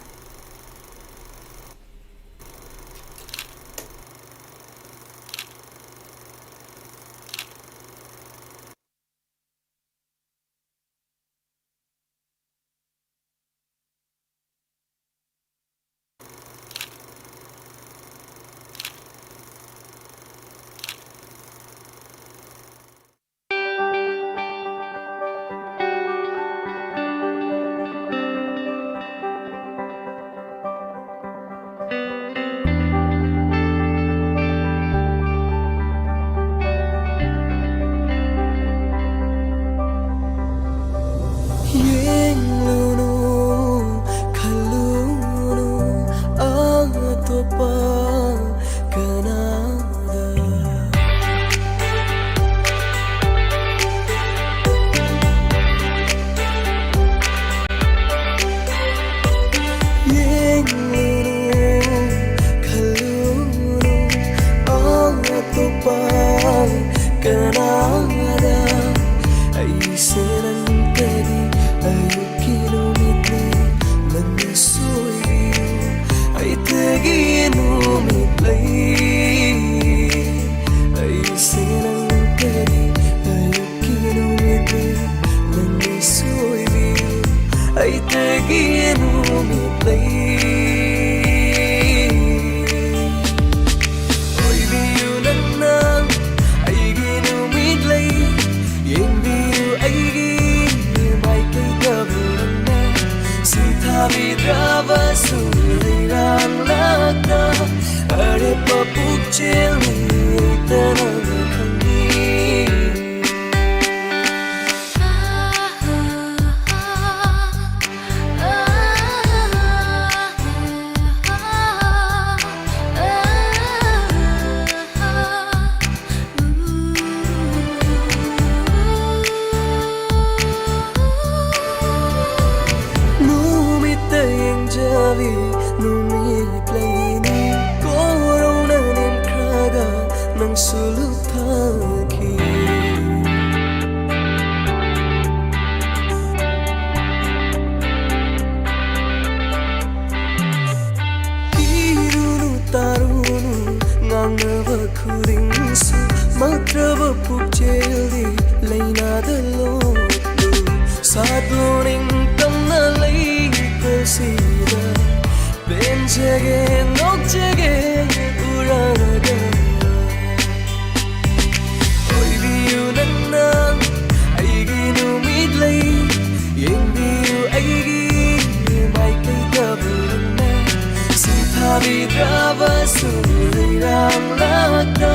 Habidrava surang la ꯃꯅꯥꯛꯇ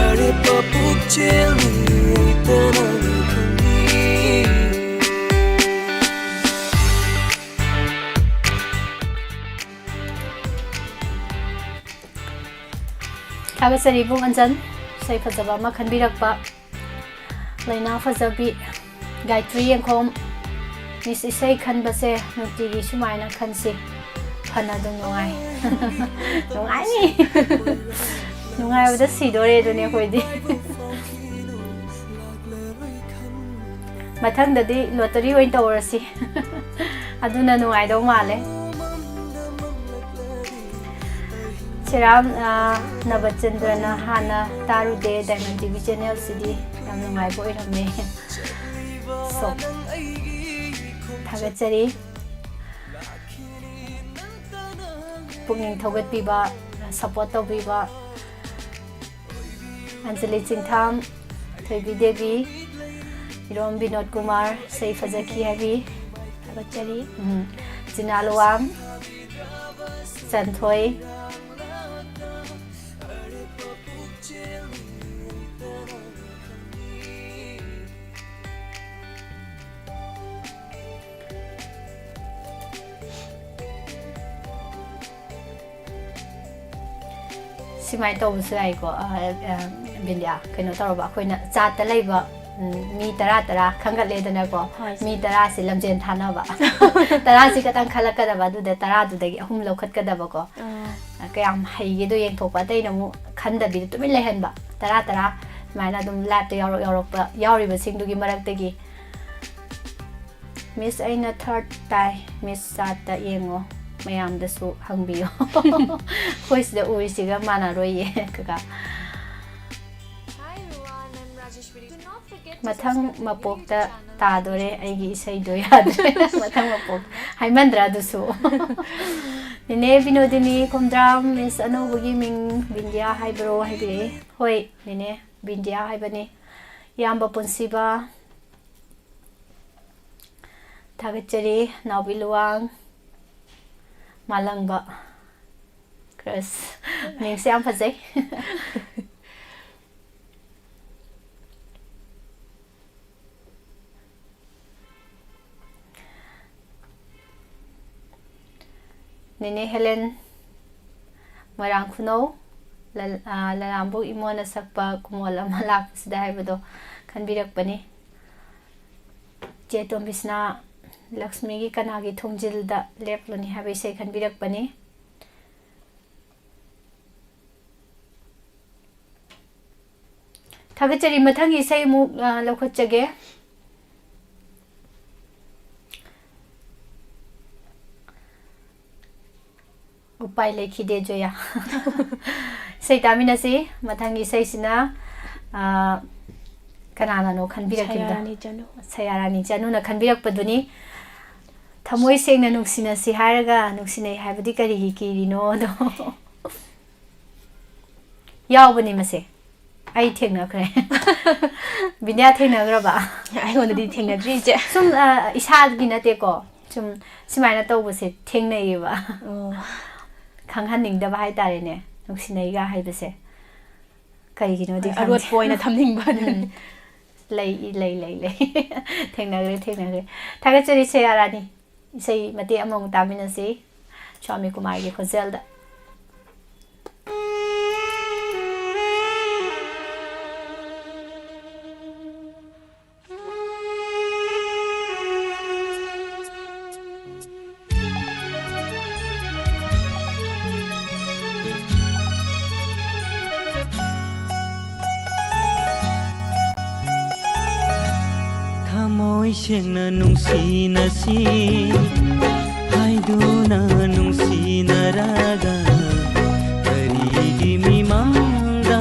ꯑꯔꯦꯞꯄ ꯄꯨꯛꯆꯦꯜꯅꯤ ꯑꯩꯇꯅ ꯈꯪꯉꯤ ꯊꯥꯒꯠꯆꯔꯤ ꯕꯨꯡ ꯑꯟꯖꯟ ꯏꯁꯩ ꯐꯖꯕ ꯑꯃ ꯈꯟꯕꯤꯔꯛꯄ ꯂꯩꯅꯥ ꯐꯖꯕꯤ ꯒꯥꯏꯇ꯭ꯔꯤ ꯌꯦꯡꯈꯣꯝ ꯃꯤꯁ ꯏꯁꯩ ꯈꯟꯕꯁꯦ ꯅꯨꯡꯇꯤꯒꯤ ꯁꯨꯃꯥꯏꯅ ꯈꯟꯁꯤ ꯐꯅ ꯑꯗꯨꯝ ꯅꯨꯡꯉꯥꯏ ꯅꯨꯡꯉꯥꯏꯅꯤ ꯅꯨꯡꯉꯥꯏꯕꯗ ꯁꯤꯗꯣꯔꯦ ꯑꯗꯨꯅꯦ ꯑꯩꯈꯣꯏꯗꯤ ꯃꯊꯪꯗꯗꯤ ꯂꯣꯇꯔꯤ ꯑꯣꯏꯅ ꯇꯧꯔꯁꯤ ꯑꯗꯨꯅ ꯅꯨꯡꯉꯥꯏꯗꯧ ꯃꯥꯜꯂꯦ ꯁꯤꯔꯥꯝ ꯅꯕꯆꯟꯗ꯭ꯔꯅ ꯍꯥꯟꯅ ꯇꯥꯔꯨꯗꯦ ꯗꯥꯏꯃꯟ ꯇꯤꯚꯤ ꯆꯦꯅꯦꯜꯁꯤꯗꯤ ꯌꯥꯝ ꯅꯨꯡꯉꯥꯏꯕ ꯑꯣꯏꯔꯝꯃꯦ ꯁꯣ ꯊꯥꯒꯠꯆꯔꯤ ꯄꯨꯛꯅꯤꯡ ꯊꯧꯒꯠꯄꯤꯕ ꯁꯄꯣꯔꯠ ꯇꯧꯕꯤꯕ ꯑꯟꯖꯂꯤ ꯆꯤꯡꯊꯥꯝ ꯊꯣꯏꯕꯤ ꯗꯦꯕꯤ ꯏꯔꯣꯝ ꯕꯤꯅꯣꯗ ꯀꯨꯃꯥꯔ ꯏꯁꯩ ꯐꯖꯈꯤ ꯍꯥꯏꯕꯤ ꯊꯥꯒꯠꯆꯔꯤ ꯖꯤꯅꯥ ꯂꯨꯋꯥꯡ ꯆꯟꯊꯣꯏ ꯁꯨꯃꯥꯏꯅ ꯇꯧꯕꯁꯨ ꯌꯥꯏꯀꯣ ꯕꯤꯟꯗ꯭ꯌꯥ ꯀꯩꯅꯣ ꯇꯧꯔꯕ ꯑꯩꯈꯣꯏꯅ ꯆꯥꯠꯇ ꯂꯩꯕ ꯃꯤ 10 ꯈꯟꯒꯠꯂꯦꯗꯅꯀꯣ ꯃꯤ 10ꯁꯤ ꯂꯝꯖꯦꯟ ꯊꯥꯅꯕ 10ꯁꯤ ꯈꯛꯇꯪ ꯈꯜꯂꯛꯀꯗꯕ ꯑꯗꯨꯗ 10ꯗꯨꯗꯒꯤ 3 ꯂꯧꯈꯠꯀꯗꯕꯀꯣ ꯀꯌꯥꯝ ꯍꯩꯒꯦꯗꯣ ꯌꯦꯡꯊꯣꯛꯄ ꯑꯇꯩꯅ ꯑꯃꯨꯛ ꯈꯟꯗꯕꯤꯗ ꯇꯨꯃꯤꯟ ꯂꯩꯍꯟꯕ 10 ꯁꯨꯃꯥꯏꯅ ꯑꯗꯨꯝ ꯂꯥꯏꯞꯇ ꯌꯥꯎꯔꯛꯄ ꯌꯥꯎꯔꯤꯕꯁꯤꯡꯗꯨꯒꯤ ꯃꯔꯛꯇꯒꯤ ꯃꯤꯁ ꯑꯩꯅ 3rd ꯇꯥꯏ ꯃꯤꯁ ꯆꯥꯠꯇ ꯌꯦꯡꯉꯣ ꯃꯌꯥꯝꯗꯁꯨ ꯍꯪꯕꯤꯌꯣ ꯑꯩꯈꯣꯏ ꯁꯤꯗ ꯎꯔꯤꯁꯤꯒ ꯃꯥꯟꯅꯔꯣꯏꯌꯦ ꯀꯀꯥ ꯃꯊꯪ ꯃꯄꯣꯛꯇ ꯇꯥꯗꯣꯔꯦ ꯑꯩꯒꯤ ꯏꯁꯩꯗꯣ ꯌꯥꯗ꯭ꯔꯦ ꯃꯊꯪ ꯃꯄꯣꯛ ꯍꯥꯏꯃꯟꯗ꯭ꯔꯥ ꯑꯗꯨꯁꯨ ꯅꯦꯅꯦ ꯕꯤꯅꯣꯗꯤꯅꯤ ꯈꯣꯝꯗ꯭ꯔꯥꯝ ꯃꯤꯁ ꯑꯅꯧꯕꯒꯤ ꯃꯤꯡ ꯕꯤꯟꯗ꯭ꯌꯥ ꯍꯥꯏꯕ꯭ꯔꯣ ꯍꯥꯏꯕꯤꯔꯛꯏ ꯍꯣꯏ ꯅꯦꯅꯦ ꯕꯤꯟꯗ꯭ꯌꯥ ꯍꯥꯏꯕꯅꯤ ꯏꯌꯥꯝꯕ ꯄꯨꯟꯁꯤꯕ ꯊꯥꯒꯠꯆꯔꯤ ꯅꯥꯎꯕꯤ ꯂꯨꯋꯥꯡ ꯃꯥꯂꯪꯕ ꯀ꯭ꯔꯁ ꯃꯤꯡꯁꯦ ꯌꯥꯝ ꯐꯖꯩ ꯅꯦꯅꯦ ꯍꯦꯂꯦꯟ ꯃꯣꯏꯔꯥꯡ ꯈꯨꯅꯧ ꯂꯂꯥꯝꯕꯨ ꯏꯃꯣꯅ ꯁꯛꯄ ꯀꯨꯃꯣꯜ ꯑꯃ ꯂꯥꯛꯄꯁꯤꯗ ꯍꯥꯏꯕꯗꯣ ꯈꯟꯕꯤꯔꯛꯄꯅꯤ ꯆꯦ ꯇꯣꯝꯕꯤꯁꯅꯥ ꯂꯛꯁꯃꯤꯒꯤ ꯀꯅꯥꯒꯤ ꯊꯣꯡꯖꯤꯜꯗ ꯂꯦꯞꯂꯨꯅꯤ ꯍꯥꯏꯕ ꯏꯁꯩ ꯈꯟꯕꯤꯔꯛꯄꯅꯤ ꯊꯥꯒꯠꯆꯔꯤ ꯃꯊꯪꯒꯤ ꯏꯁꯩ ꯑꯃꯨꯛ ꯂꯧꯈꯠꯆꯒꯦ ꯎꯄꯥꯏ ꯂꯩꯈꯤꯗꯦ ꯖꯣꯌꯥ ꯏꯁꯩ ꯇꯥꯃꯤꯟꯅꯁꯤ ꯃꯊꯪꯒꯤ ꯏꯁꯩꯁꯤꯅ ꯀꯅꯥꯅꯅꯣ ꯈꯟꯕꯤꯔꯛꯈꯤꯕꯗꯣ ꯁꯌꯥꯔꯥꯅꯤ ꯆꯅꯨꯅ ꯈꯟꯕꯤꯔꯛꯄꯗꯨꯅꯤ ꯊꯃꯣꯏ ꯁꯦꯡꯅ ꯅꯨꯡꯁꯤꯅꯁꯤ ꯍꯥꯏꯔꯒ ꯅꯨꯡꯁꯤꯅꯩ ꯍꯥꯏꯕꯗꯤ ꯀꯔꯤꯒꯤ ꯀꯤꯔꯤꯅꯣꯗꯣ ꯌꯥꯎꯕꯅꯤ ꯃꯁꯦ ꯑꯩ ꯊꯦꯡꯅꯈ꯭ꯔꯦ ꯕꯤꯟꯌꯥ ꯊꯦꯡꯅꯈ꯭ꯔꯕ ꯑꯩꯉꯣꯟꯗꯗꯤ ꯊꯦꯡꯅꯗ꯭ꯔꯤ ꯏꯆꯦ ꯁꯨꯝ ꯏꯁꯥꯒꯤ ꯅꯠꯇꯦꯀꯣ ꯁꯨꯝ ꯁꯨꯃꯥꯏꯅ ꯇꯧꯕꯁꯦ ꯊꯦꯡꯅꯩꯌꯦꯕ ꯈꯪꯍꯟꯅꯤꯡꯗꯕ ꯍꯥꯏꯇꯥꯔꯦꯅꯦ ꯅꯨꯡꯁꯤꯅꯩꯒ ꯍꯥꯏꯕꯁꯦ ꯀꯩꯒꯤꯅꯣꯗꯤ ꯑꯔꯣꯠꯄ ꯑꯣꯏꯅ ꯊꯝꯅꯤꯡꯕ ꯂꯩ ꯊꯦꯡꯅꯈ꯭ꯔꯦ ꯊꯥꯒꯠꯆꯔꯤ ꯁꯌꯥꯔꯥꯅꯤ ꯏꯁꯩ ꯃꯇꯦꯛ ꯑꯃꯃꯨꯛ ꯇꯥꯃꯤꯟꯅꯁꯤ ꯁ꯭ꯋꯥꯃꯤ ꯀꯨꯃꯥꯔꯒꯤ ꯈꯣꯟꯖꯦꯜꯗ ꯊꯃꯣꯏ ꯁꯦꯡꯅ ꯅꯨꯡꯁꯤꯅꯁꯤ ꯍꯥꯏꯗꯨꯅ ꯅꯨꯡꯁꯤꯅꯔꯒ ꯀꯔꯤꯒꯤ ꯃꯤꯃꯥꯡꯗ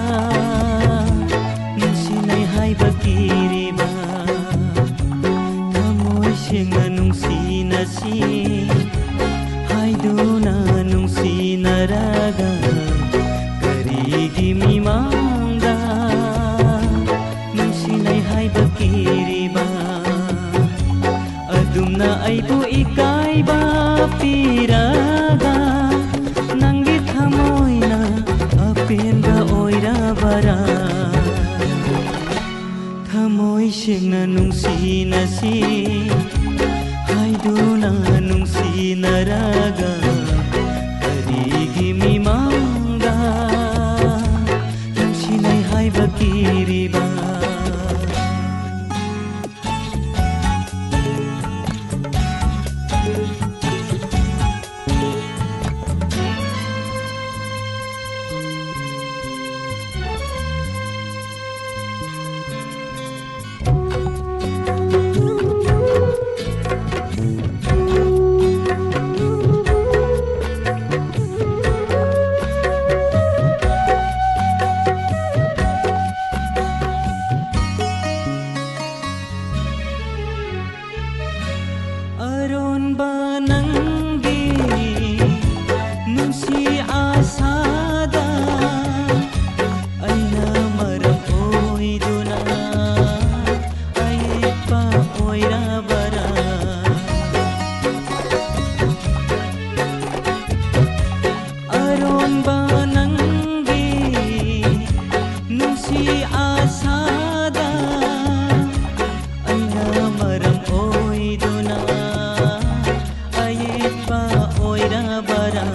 ꯅꯨꯡꯁꯤꯅꯩ ꯍꯥꯏꯕ ꯀꯤꯔꯤꯕ ꯊꯃꯣꯏ ꯁꯦꯡꯅ ꯅꯨꯡꯁꯤꯅꯁꯤ ꯍꯥꯏꯗꯨꯅ ꯅꯨꯡꯁꯤꯅꯔꯒ ꯀꯔꯤꯒꯤ ꯃꯤꯃꯥꯡꯗ ꯅꯨꯡꯁꯤꯅꯩ ꯍꯥꯏꯕ ꯀꯤꯔꯤꯕ ꯑꯗꯨꯝꯅ ꯑꯩꯕꯨ ꯏꯀꯥꯏꯕ ꯄꯤꯔꯒ ꯅꯪꯒꯤ ꯊꯃꯣꯏꯅ ꯑꯄꯦꯟꯕ ꯑꯣꯏꯔ ꯑꯣꯏꯔꯕꯔꯥ ꯊꯃꯣꯏ ꯁꯦꯡꯅ ꯅꯨꯡꯁꯤꯅꯁꯤ ꯍꯥꯏꯗꯨꯅ ꯅꯨꯡꯁꯤꯅꯔꯒ ꯀꯔꯤꯒꯤ ꯃꯤꯃꯥꯡꯗ ꯅꯨꯡꯁꯤꯅꯩ ꯍꯥꯏꯕ ꯀꯤꯔꯤꯕ ꯑꯔꯣꯟꯕ ꯅꯪꯒꯤ ꯅꯨꯡꯁꯤ ꯑꯁꯥꯗ ꯑꯩꯅ ꯃꯔꯝ ꯑꯣꯏꯗꯨꯅ ꯑꯌꯦꯠꯄ ꯑꯣꯏꯔꯕꯔꯥ ꯑꯔꯣꯟꯕ ꯅꯪꯒꯤ ꯅꯨꯡꯁꯤ ꯑꯁꯥꯗ ꯑꯩꯅ ꯃꯔꯝ ꯑꯣꯏꯗꯨꯅ ꯑꯌꯦꯠꯄ ꯑꯣꯏꯔꯕꯔꯥ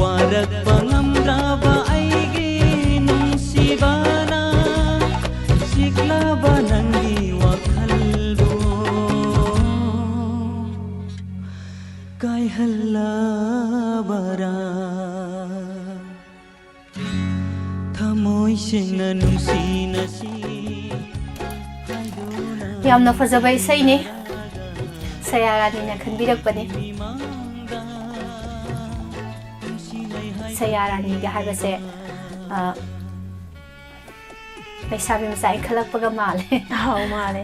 ꯋꯥꯔꯛꯄ ꯉꯝꯗ꯭ꯔꯕ ꯑꯩꯒꯤ ꯅꯨꯡꯁꯤꯕꯅ ꯆꯤꯛꯂꯕ ꯅꯪꯒꯤ ꯋꯥꯈꯜꯕꯨ ꯀꯥꯏꯍꯜꯂꯕꯔꯥ ꯊꯃꯣꯏ ꯁꯦꯡꯅ ꯅꯨꯡꯁꯤꯅꯁꯤ ꯌꯥꯝꯅ ꯐꯖꯕ ꯏꯁꯩꯅꯤ ꯁꯌꯥꯔꯥꯅꯤꯅ ꯈꯟꯕꯤꯔꯛꯄꯅꯤ ꯁꯌꯥꯔꯥꯅꯤꯒ ꯍꯥꯏꯕꯁꯦ ꯂꯩꯁꯥꯕꯤ ꯃꯆꯥ ꯏꯟꯈꯠꯂꯛꯄꯒ ꯃꯥꯜꯂꯦ ꯍꯥꯎ ꯃꯥꯜꯂꯦ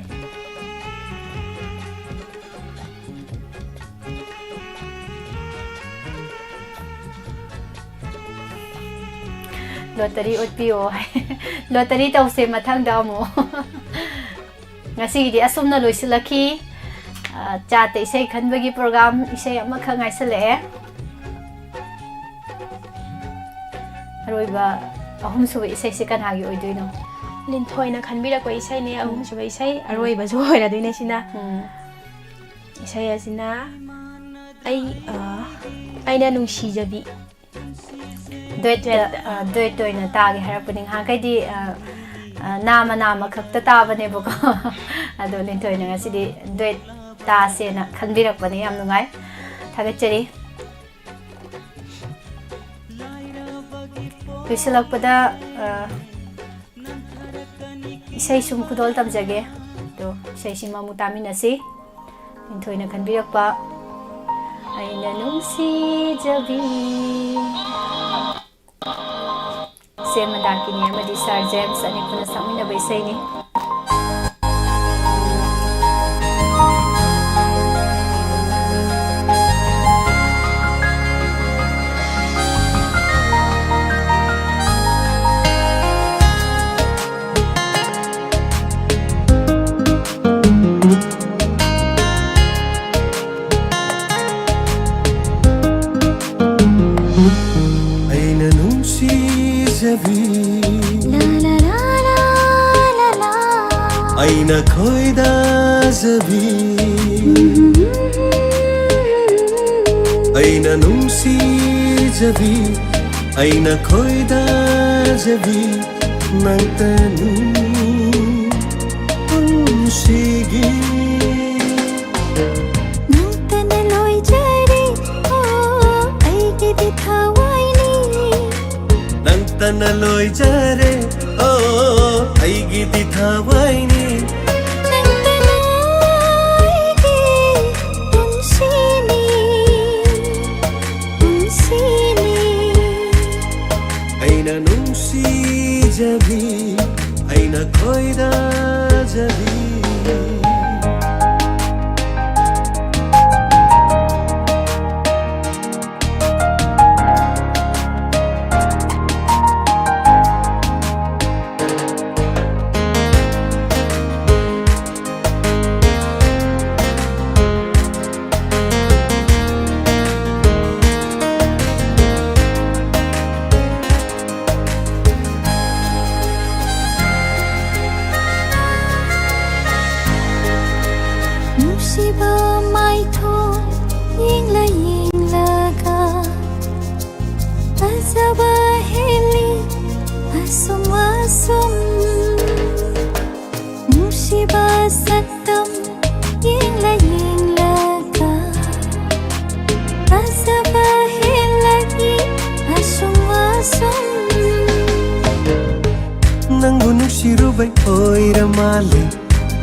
ꯂꯣꯇꯔꯤ ꯎꯠꯄꯤꯌꯣ ꯂꯣꯇꯔꯤ ꯇꯧꯁꯦ ꯃꯊꯪꯗ ꯑꯃꯨꯛ ꯉꯁꯤꯒꯤꯗꯤ ꯑꯁꯨꯝꯅ ꯂꯣꯏꯁꯤꯜꯂꯛꯈꯤ ꯆꯥꯠꯇ ꯏꯁꯩ ꯈꯟꯕꯒꯤ ꯄ꯭ꯔꯣꯒ꯭ꯔꯥꯝ ꯏꯁꯩ ꯑꯃꯈꯛ ꯉꯥꯏꯁꯜꯂꯛꯑꯦ ꯑꯔꯣꯏꯕ ꯑꯍꯨꯝꯁꯨꯕ ꯏꯁꯩꯁꯦ ꯀꯅꯥꯒꯤ ꯑꯣꯏꯗꯣꯏꯅꯣ ꯂꯤꯟꯊꯣꯏꯅ ꯈꯟꯕꯤꯔꯛꯄ ꯏꯁꯩꯅꯦ ꯑꯍꯨꯝꯁꯨꯕ ꯏꯁꯩ ꯑꯔꯣꯏꯕꯁꯨ ꯑꯣꯏꯔꯗꯣꯏꯅꯦ ꯁꯤꯅ ꯏꯁꯩ ꯑꯁꯤꯅ ꯑꯩꯅ ꯅꯨꯡꯁꯤꯖꯕꯤ ꯗꯨꯋꯦꯠ ꯑꯣꯏꯅ ꯇꯥꯒꯦ ꯍꯥꯏꯔꯛꯄꯅꯤ ꯉꯍꯥꯟꯈꯩꯗꯤ ꯅꯥꯃ ꯅꯥꯃ ꯈꯛꯇ ꯇꯥꯕꯅꯦꯕꯀꯣ ꯑꯗꯣ ꯂꯤꯟꯊꯣꯏꯅ ꯉꯁꯤꯗꯤ ꯗꯨꯋꯦꯠ ꯇꯥꯁꯦꯅ ꯈꯟꯕꯤꯔꯛꯄꯅꯤ ꯌꯥꯝ ꯅꯨꯡꯉꯥꯏ ꯊꯥꯒꯠꯆꯔꯤ ꯂꯣꯏꯁꯤꯜꯂꯛꯄꯗ ꯏꯁꯩ ꯁꯨꯝ ꯈꯨꯗꯣꯜ ꯇꯝꯖꯒꯦ ꯑꯗꯣ ꯏꯁꯩꯁꯤꯃ ꯑꯃꯨꯛ ꯇꯥꯃꯤꯟꯅꯁꯤ ꯂꯤꯟꯊꯣꯏꯅ ꯈꯟꯕꯤꯔꯛꯄ ꯑꯩꯅ ꯅꯨꯡꯁꯤꯖꯕꯤ ꯁꯦꯝ ꯃꯟꯗꯥꯀꯤꯅꯤ ꯑꯃꯗꯤ ꯁꯥꯔ ꯖꯦꯝꯁ ꯑꯅꯤ ꯄꯨꯟꯅ ꯁꯛꯃꯤꯟꯅꯕ ꯏꯁꯩꯅꯤ ꯑꯩꯅ ꯅꯨꯡꯁꯤꯖꯕꯤ La la la la la la ꯑꯩꯅ ꯈꯣꯏꯗꯥꯖꯕꯤ ꯑꯩꯅ ꯅꯨꯡꯁꯤꯖꯕꯤ ꯑꯩꯅ ꯈꯣꯏꯗꯥꯖꯕꯤ ꯅꯪꯇꯅꯤ ꯄꯨꯟꯁꯤꯒꯤ ꯅꯪꯇꯅ ꯂꯣꯏꯖꯔꯦ ꯑꯩꯒꯤꯗꯤ ꯊꯋꯥꯏꯅꯤ ꯅꯪꯇꯅ ꯂꯣꯏꯖꯔꯦ ꯑꯩꯒꯤꯗꯤ ꯊꯋꯥꯏꯅꯤ ꯅꯪꯇꯅ ꯑꯩꯒꯤ ꯄꯨꯟꯁꯤꯅꯤ ꯄꯨꯟꯁꯤꯅꯤ ꯑꯩꯅ ꯅꯨꯡꯁꯤꯖꯕꯤ ꯑꯩꯅ ꯈꯣꯏꯗꯥꯖꯕꯤ sum Musiba satam Yingla ka Asaba hilagi Asum asum Nanggu nusirubay oiramale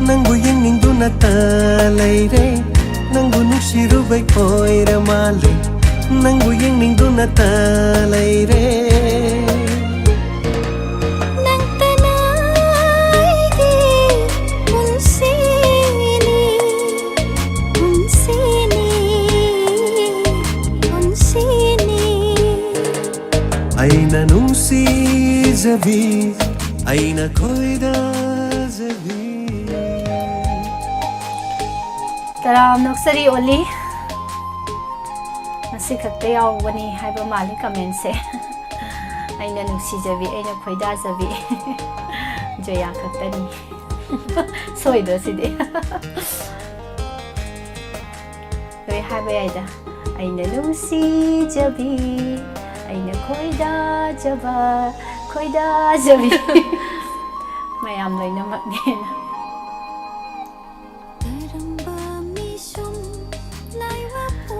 Nanggu yeningduna talaire Nanggu nusirubay oiramale Nanggu yeningduna talaire Nang tanay di unsini Aina nungsijabi Aina koidajabi Taram nuksari oli Nasi khakta yawani haiba mali comment se Aina nuksijabi aina khoidajabi Joya khakta ni Soido sidi Doi haiba yaida Aina nuksijabi Aina khoidajabi Mayam loinamaknena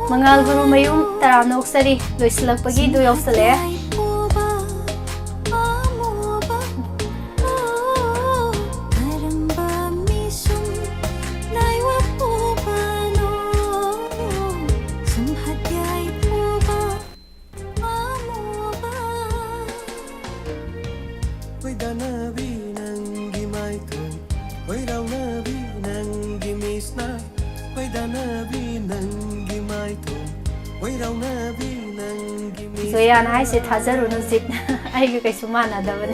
Mangal guru mayum taram nuksari loislakpagi do yawsale Waidanabi nangi maitun Wairaunabi nangi misna Waidanabi nangi maitun Wairaunabi nangi misna Zoyan hai se thazaru nuzit ai ga kaisu mana da bane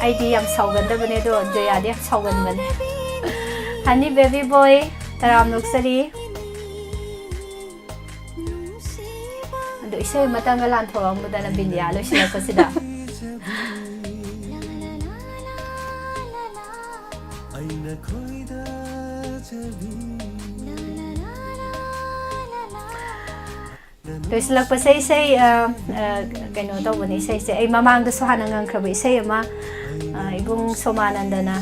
ai di yam saugan da bane do Zoya de saugan bane Honey baby boy taram nuksari ado isay matanggal an thawang budana bindia lo sila ko sida Aina koidajabi Loislak pa say kaino to bani say ay mamang da so hanang khrabi say ama ibung somananda na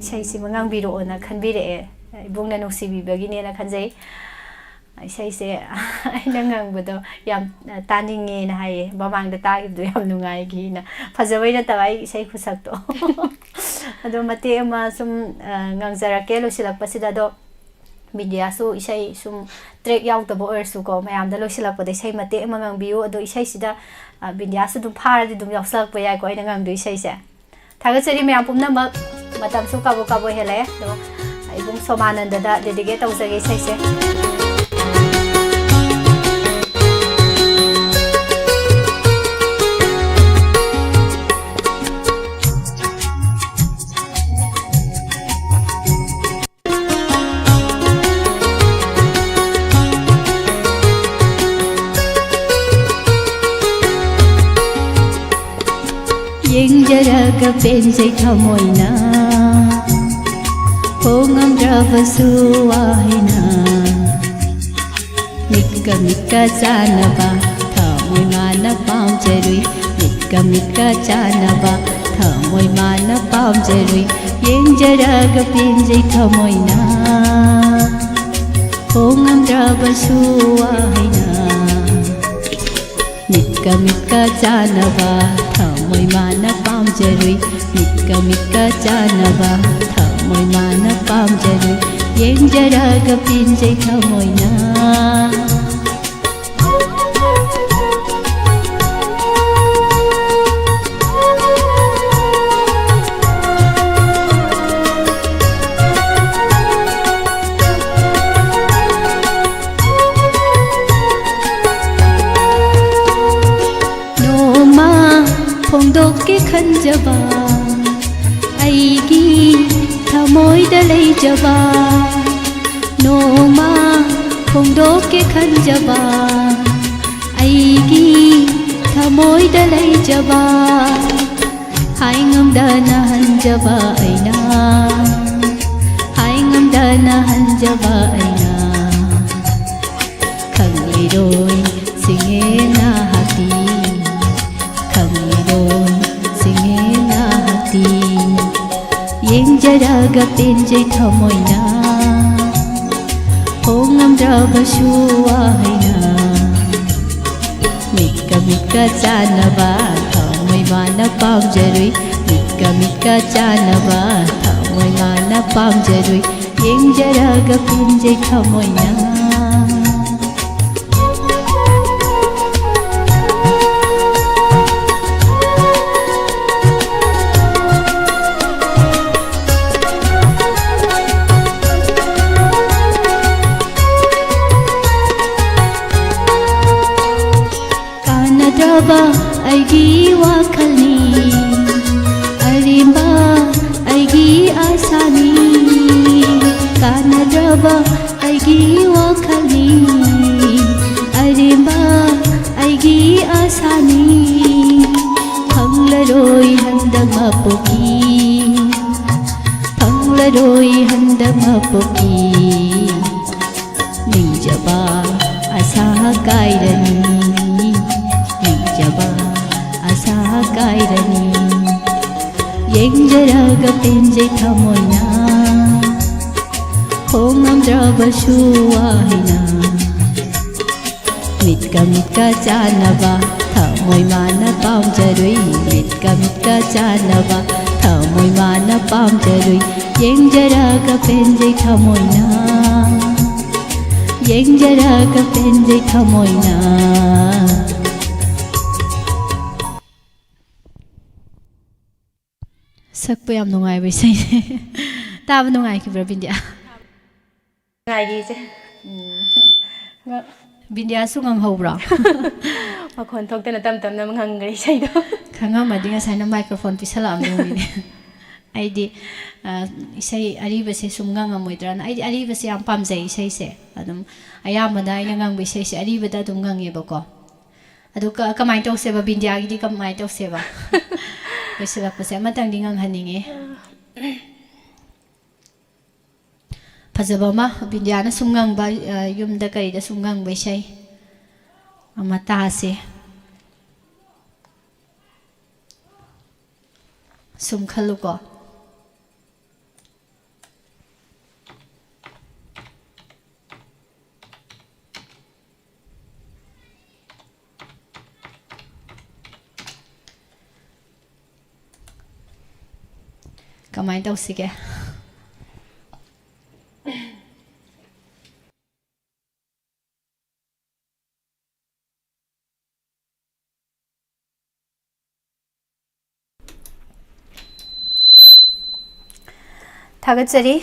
say si mangang biro na khanbire ibung na nusibi bagine na khanjai say ay nangang budo yam taninge na hai mamang da ta do yam nungai gi na phajawai na tawai say khusak to ado mate ama sum ngangjarake loislak pa sida do media su isai sum track yaw to bo su ko mayam da loislak pa dai sai mate ama ngang biu ado isai sida media su dum phar di dum yawslak pa yai ko ai ngang du isai se thaga chari mayam pumna mak matam su kabo hele do ibung somananda da dedicate tawjage isai se Yengjaraga penjai thamoina Hongamdrabasu wahina Mikka mikka chanaba Thamoi mana pamjarui Mikka mikka chanaba Thamoi mana pamjarui Yengjaraga penjai thamoina Hongamdrabasu wahina Mikka mikka chanaba Thamoi mana pamjarui Mikka mikka chanaba Thamoi mana pamjarui Yengjaraga penjai thamoina Phongdokke khanjaba aigi thamoida leijaba noma phongdokke khanjaba aigi thamoida leijaba haingamdana hanjaba aina haingamdana hanjaba aina khangiroi singena hati Kami don singin ꯌꯦꯡꯖꯔꯒ ꯄꯦꯟꯖꯩ ꯊꯃꯣꯏꯅ ꯍꯣꯡꯉꯝꯗ꯭ꯔꯕꯁꯨ ꯋꯥꯍꯩꯅ ꯃꯤꯠꯀ ꯆꯥꯟꯅꯕ ꯊꯃꯣꯏ ꯃꯥꯅ ꯄꯥꯝꯖꯔꯨꯏ ꯃꯤꯠꯀ ꯆꯥꯟꯅꯕ ꯊꯃꯣꯏ ꯃꯥꯅ ꯄꯥꯝꯖꯔꯨꯏ ꯌꯦꯡꯖꯔꯒ ꯄꯦꯟꯖꯩ ꯊꯃꯣꯏꯅ ꯀꯥꯟꯅꯗ꯭ꯔꯕ ꯑꯩꯒꯤ ꯋꯥꯈꯜꯅꯤ ꯑꯔꯦꯝꯕ ꯑꯩꯒꯤ ꯑꯁꯥꯅꯤ ꯀꯥꯟꯅꯗ꯭ꯔꯕ ꯑꯩꯒꯤ ꯋꯥꯈꯜꯅꯤ ꯑꯔꯦꯝꯕ ꯑꯩꯒꯤ ꯑꯁꯥꯅꯤ ꯐꯪꯂꯔꯣꯏ ꯍꯟꯗꯛ ꯃꯄꯣꯛꯀꯤ ꯐꯪꯂꯔꯣꯏ ꯍꯟꯗꯛ ꯃꯄꯣꯛꯀꯤ ꯅꯤꯡꯖꯕ ꯑꯁꯥ ꯀꯥꯏꯔꯅꯤ ꯅꯤꯡꯖꯕ ꯑꯁꯥ ꯀꯥꯏꯔꯅꯤ ꯌꯦꯡꯖꯔꯒ ꯄꯦꯟꯖꯩ ꯊꯃꯣꯏꯅ ꯍꯣꯡꯉꯝꯗ꯭ꯔꯕꯁꯨ ꯋꯥꯍꯩꯅ ꯃꯤꯠꯀ ꯆꯥꯟꯅꯕ ꯊꯃꯣꯏ ꯃꯥꯅ ꯄꯥꯝꯖꯔꯨꯏ ꯃꯤꯠꯀ ꯆꯥꯟꯅꯕ ꯊꯃꯣꯏ ꯃꯥꯅ ꯄꯥꯝꯖꯔꯨꯏ ꯌꯦꯡꯖꯔꯒ ꯄꯦꯟꯖꯩ ꯊꯃꯣꯏꯅ ꯌꯦꯡꯖꯔꯒ ꯄꯦꯟꯖꯩ ꯊꯃꯣꯏꯅ ꯁꯛꯄ ꯌꯥꯝ ꯅꯨꯡꯉꯥꯏꯕ ꯏꯁꯩꯅꯦ ꯇꯥꯕ ꯅꯨꯡꯉꯥꯏꯈꯤꯕ꯭ꯔꯥ ꯕꯤꯟꯗꯤꯌꯥ ꯉꯥꯏꯒꯤꯁꯦ ꯕꯤꯟꯗꯤꯌꯥꯁꯨ ꯉꯪꯍꯧꯕ꯭ꯔꯣ ꯃꯈꯣꯟ ꯊꯣꯛꯇꯅ ꯇꯝ ꯇꯝꯅ ꯉꯪꯈ꯭ꯔꯦ ꯏꯁꯩꯗꯣ ꯈꯪꯉꯝꯃꯗꯤ ꯉꯁꯥꯏꯅ ꯃꯥꯏꯀ꯭ꯔꯣꯐꯣꯟ ꯄꯤꯁꯜꯂꯛꯑꯝꯗꯧꯅꯤꯅꯦ ꯑꯩꯗꯤ ꯏꯁꯩ ꯑꯔꯤꯕꯁꯦ ꯁꯨꯝ ꯉꯪꯉꯝꯃꯣꯏꯗ꯭ꯔꯥꯅ ꯑꯩꯗꯤ ꯑꯔꯤꯕꯁꯦ ꯌꯥꯝ ꯄꯥꯝꯖꯩ ꯏꯁꯩꯁꯦ ꯑꯗꯨꯝ ꯑꯌꯥꯝꯕꯅ ꯑꯩꯅ ꯉꯪꯕ ꯏꯁꯩꯁꯦ ꯑꯔꯤꯕꯗ ꯑꯗꯨꯝ ꯉꯪꯉꯦꯕꯀꯣ ꯑꯗꯨ ꯀꯃꯥꯏꯅ ꯇꯧꯁꯦꯕ ꯕꯤꯟꯗꯤꯌꯥꯒꯤꯗꯤ ꯀꯃꯥꯏꯅ ꯇꯧꯁꯦꯕ ꯂꯣꯏꯁꯤꯜꯂꯛꯄꯁꯦ ꯑꯃꯇꯪꯗꯤ ꯉꯪꯍꯟꯅꯤꯡꯉꯦ ꯐꯖꯕ ꯑꯃ ꯕꯤꯟꯗꯤꯌꯥꯅ ꯁꯨꯝ ꯉꯪꯕ ꯌꯨꯝꯗ ꯀꯔꯤꯗ ꯁꯨꯝ ꯉꯪꯕ ꯏꯁꯩ ꯑꯃ ꯇꯥꯁꯦ ꯁꯨꯝ ꯈꯜꯂꯨꯀꯣ ꯀꯃꯥꯏꯅ ꯇꯧꯁꯤꯒꯦ ꯊꯥꯒꯠꯆꯔꯤ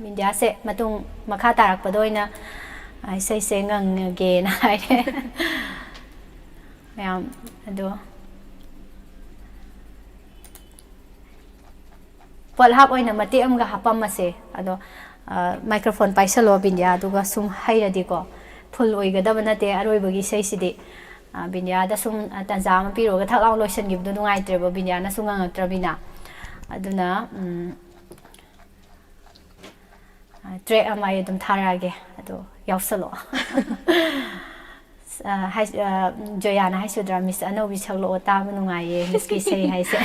ꯕꯤꯟꯗꯤꯌꯥꯁꯦ ꯃꯇꯨꯡ ꯃꯈꯥ ꯇꯥꯔꯛꯄꯗ ꯑꯣꯏꯅ ꯏꯁꯩꯁꯦ ꯉꯪꯉꯒꯦꯅ ꯍꯥꯏꯔꯦ ꯃꯌꯥꯝ ꯑꯗꯣ ꯄꯣꯠꯍꯥꯞ ꯑꯣꯏꯅ ꯃꯇꯦꯛ ꯑꯃꯒ ꯍꯥꯞꯄꯝꯃꯁꯦ ꯑꯗꯣ ꯃꯥꯏꯀ꯭ꯔꯣꯐꯣꯟ ꯄꯥꯏꯁꯜꯂꯣ ꯕꯤꯟꯗꯤꯌꯥ ꯑꯗꯨꯒ ꯁꯨꯝ ꯍꯩꯔꯗꯤꯀꯣ ꯐꯨꯜ ꯑꯣꯏꯒꯗꯕ ꯅꯠꯇꯦ ꯑꯔꯣꯏꯕꯒꯤ ꯏꯁꯩꯁꯤꯗꯤ ꯕꯤꯟꯗꯤꯌꯥꯗ ꯁꯨꯝ ꯇꯟꯖꯥ ꯑꯃ ꯄꯤꯔꯨꯔꯒ ꯊꯛ ꯂꯥꯎ ꯂꯣꯏꯁꯤꯟꯈꯤꯕꯗꯣ ꯅꯨꯡꯉꯥꯏꯇ꯭ꯔꯦꯕ ꯕꯤꯟꯗꯤꯌꯥꯅꯁꯨ ꯉꯪꯉꯛꯇ꯭ꯔꯕꯅꯤꯅ ꯑꯗꯨꯅ ꯇ꯭ꯔꯦꯛ ꯑꯃ ꯑꯩ ꯑꯗꯨꯝ ꯊꯥꯔꯛꯑꯒꯦ ꯑꯗꯣ ꯌꯥꯎꯁꯜꯂꯣ ꯖꯣꯌꯥꯅ ꯍꯥꯏꯁꯨꯗ꯭ꯔꯥ ꯃꯤꯁ ꯑꯅꯧꯕꯤ ꯁꯛꯂꯛꯑꯣ ꯇꯥꯕ ꯅꯨꯡꯉꯥꯏꯌꯦ ꯃꯤꯁꯀꯤ ꯏꯁꯩ ꯍꯥꯏꯁꯦ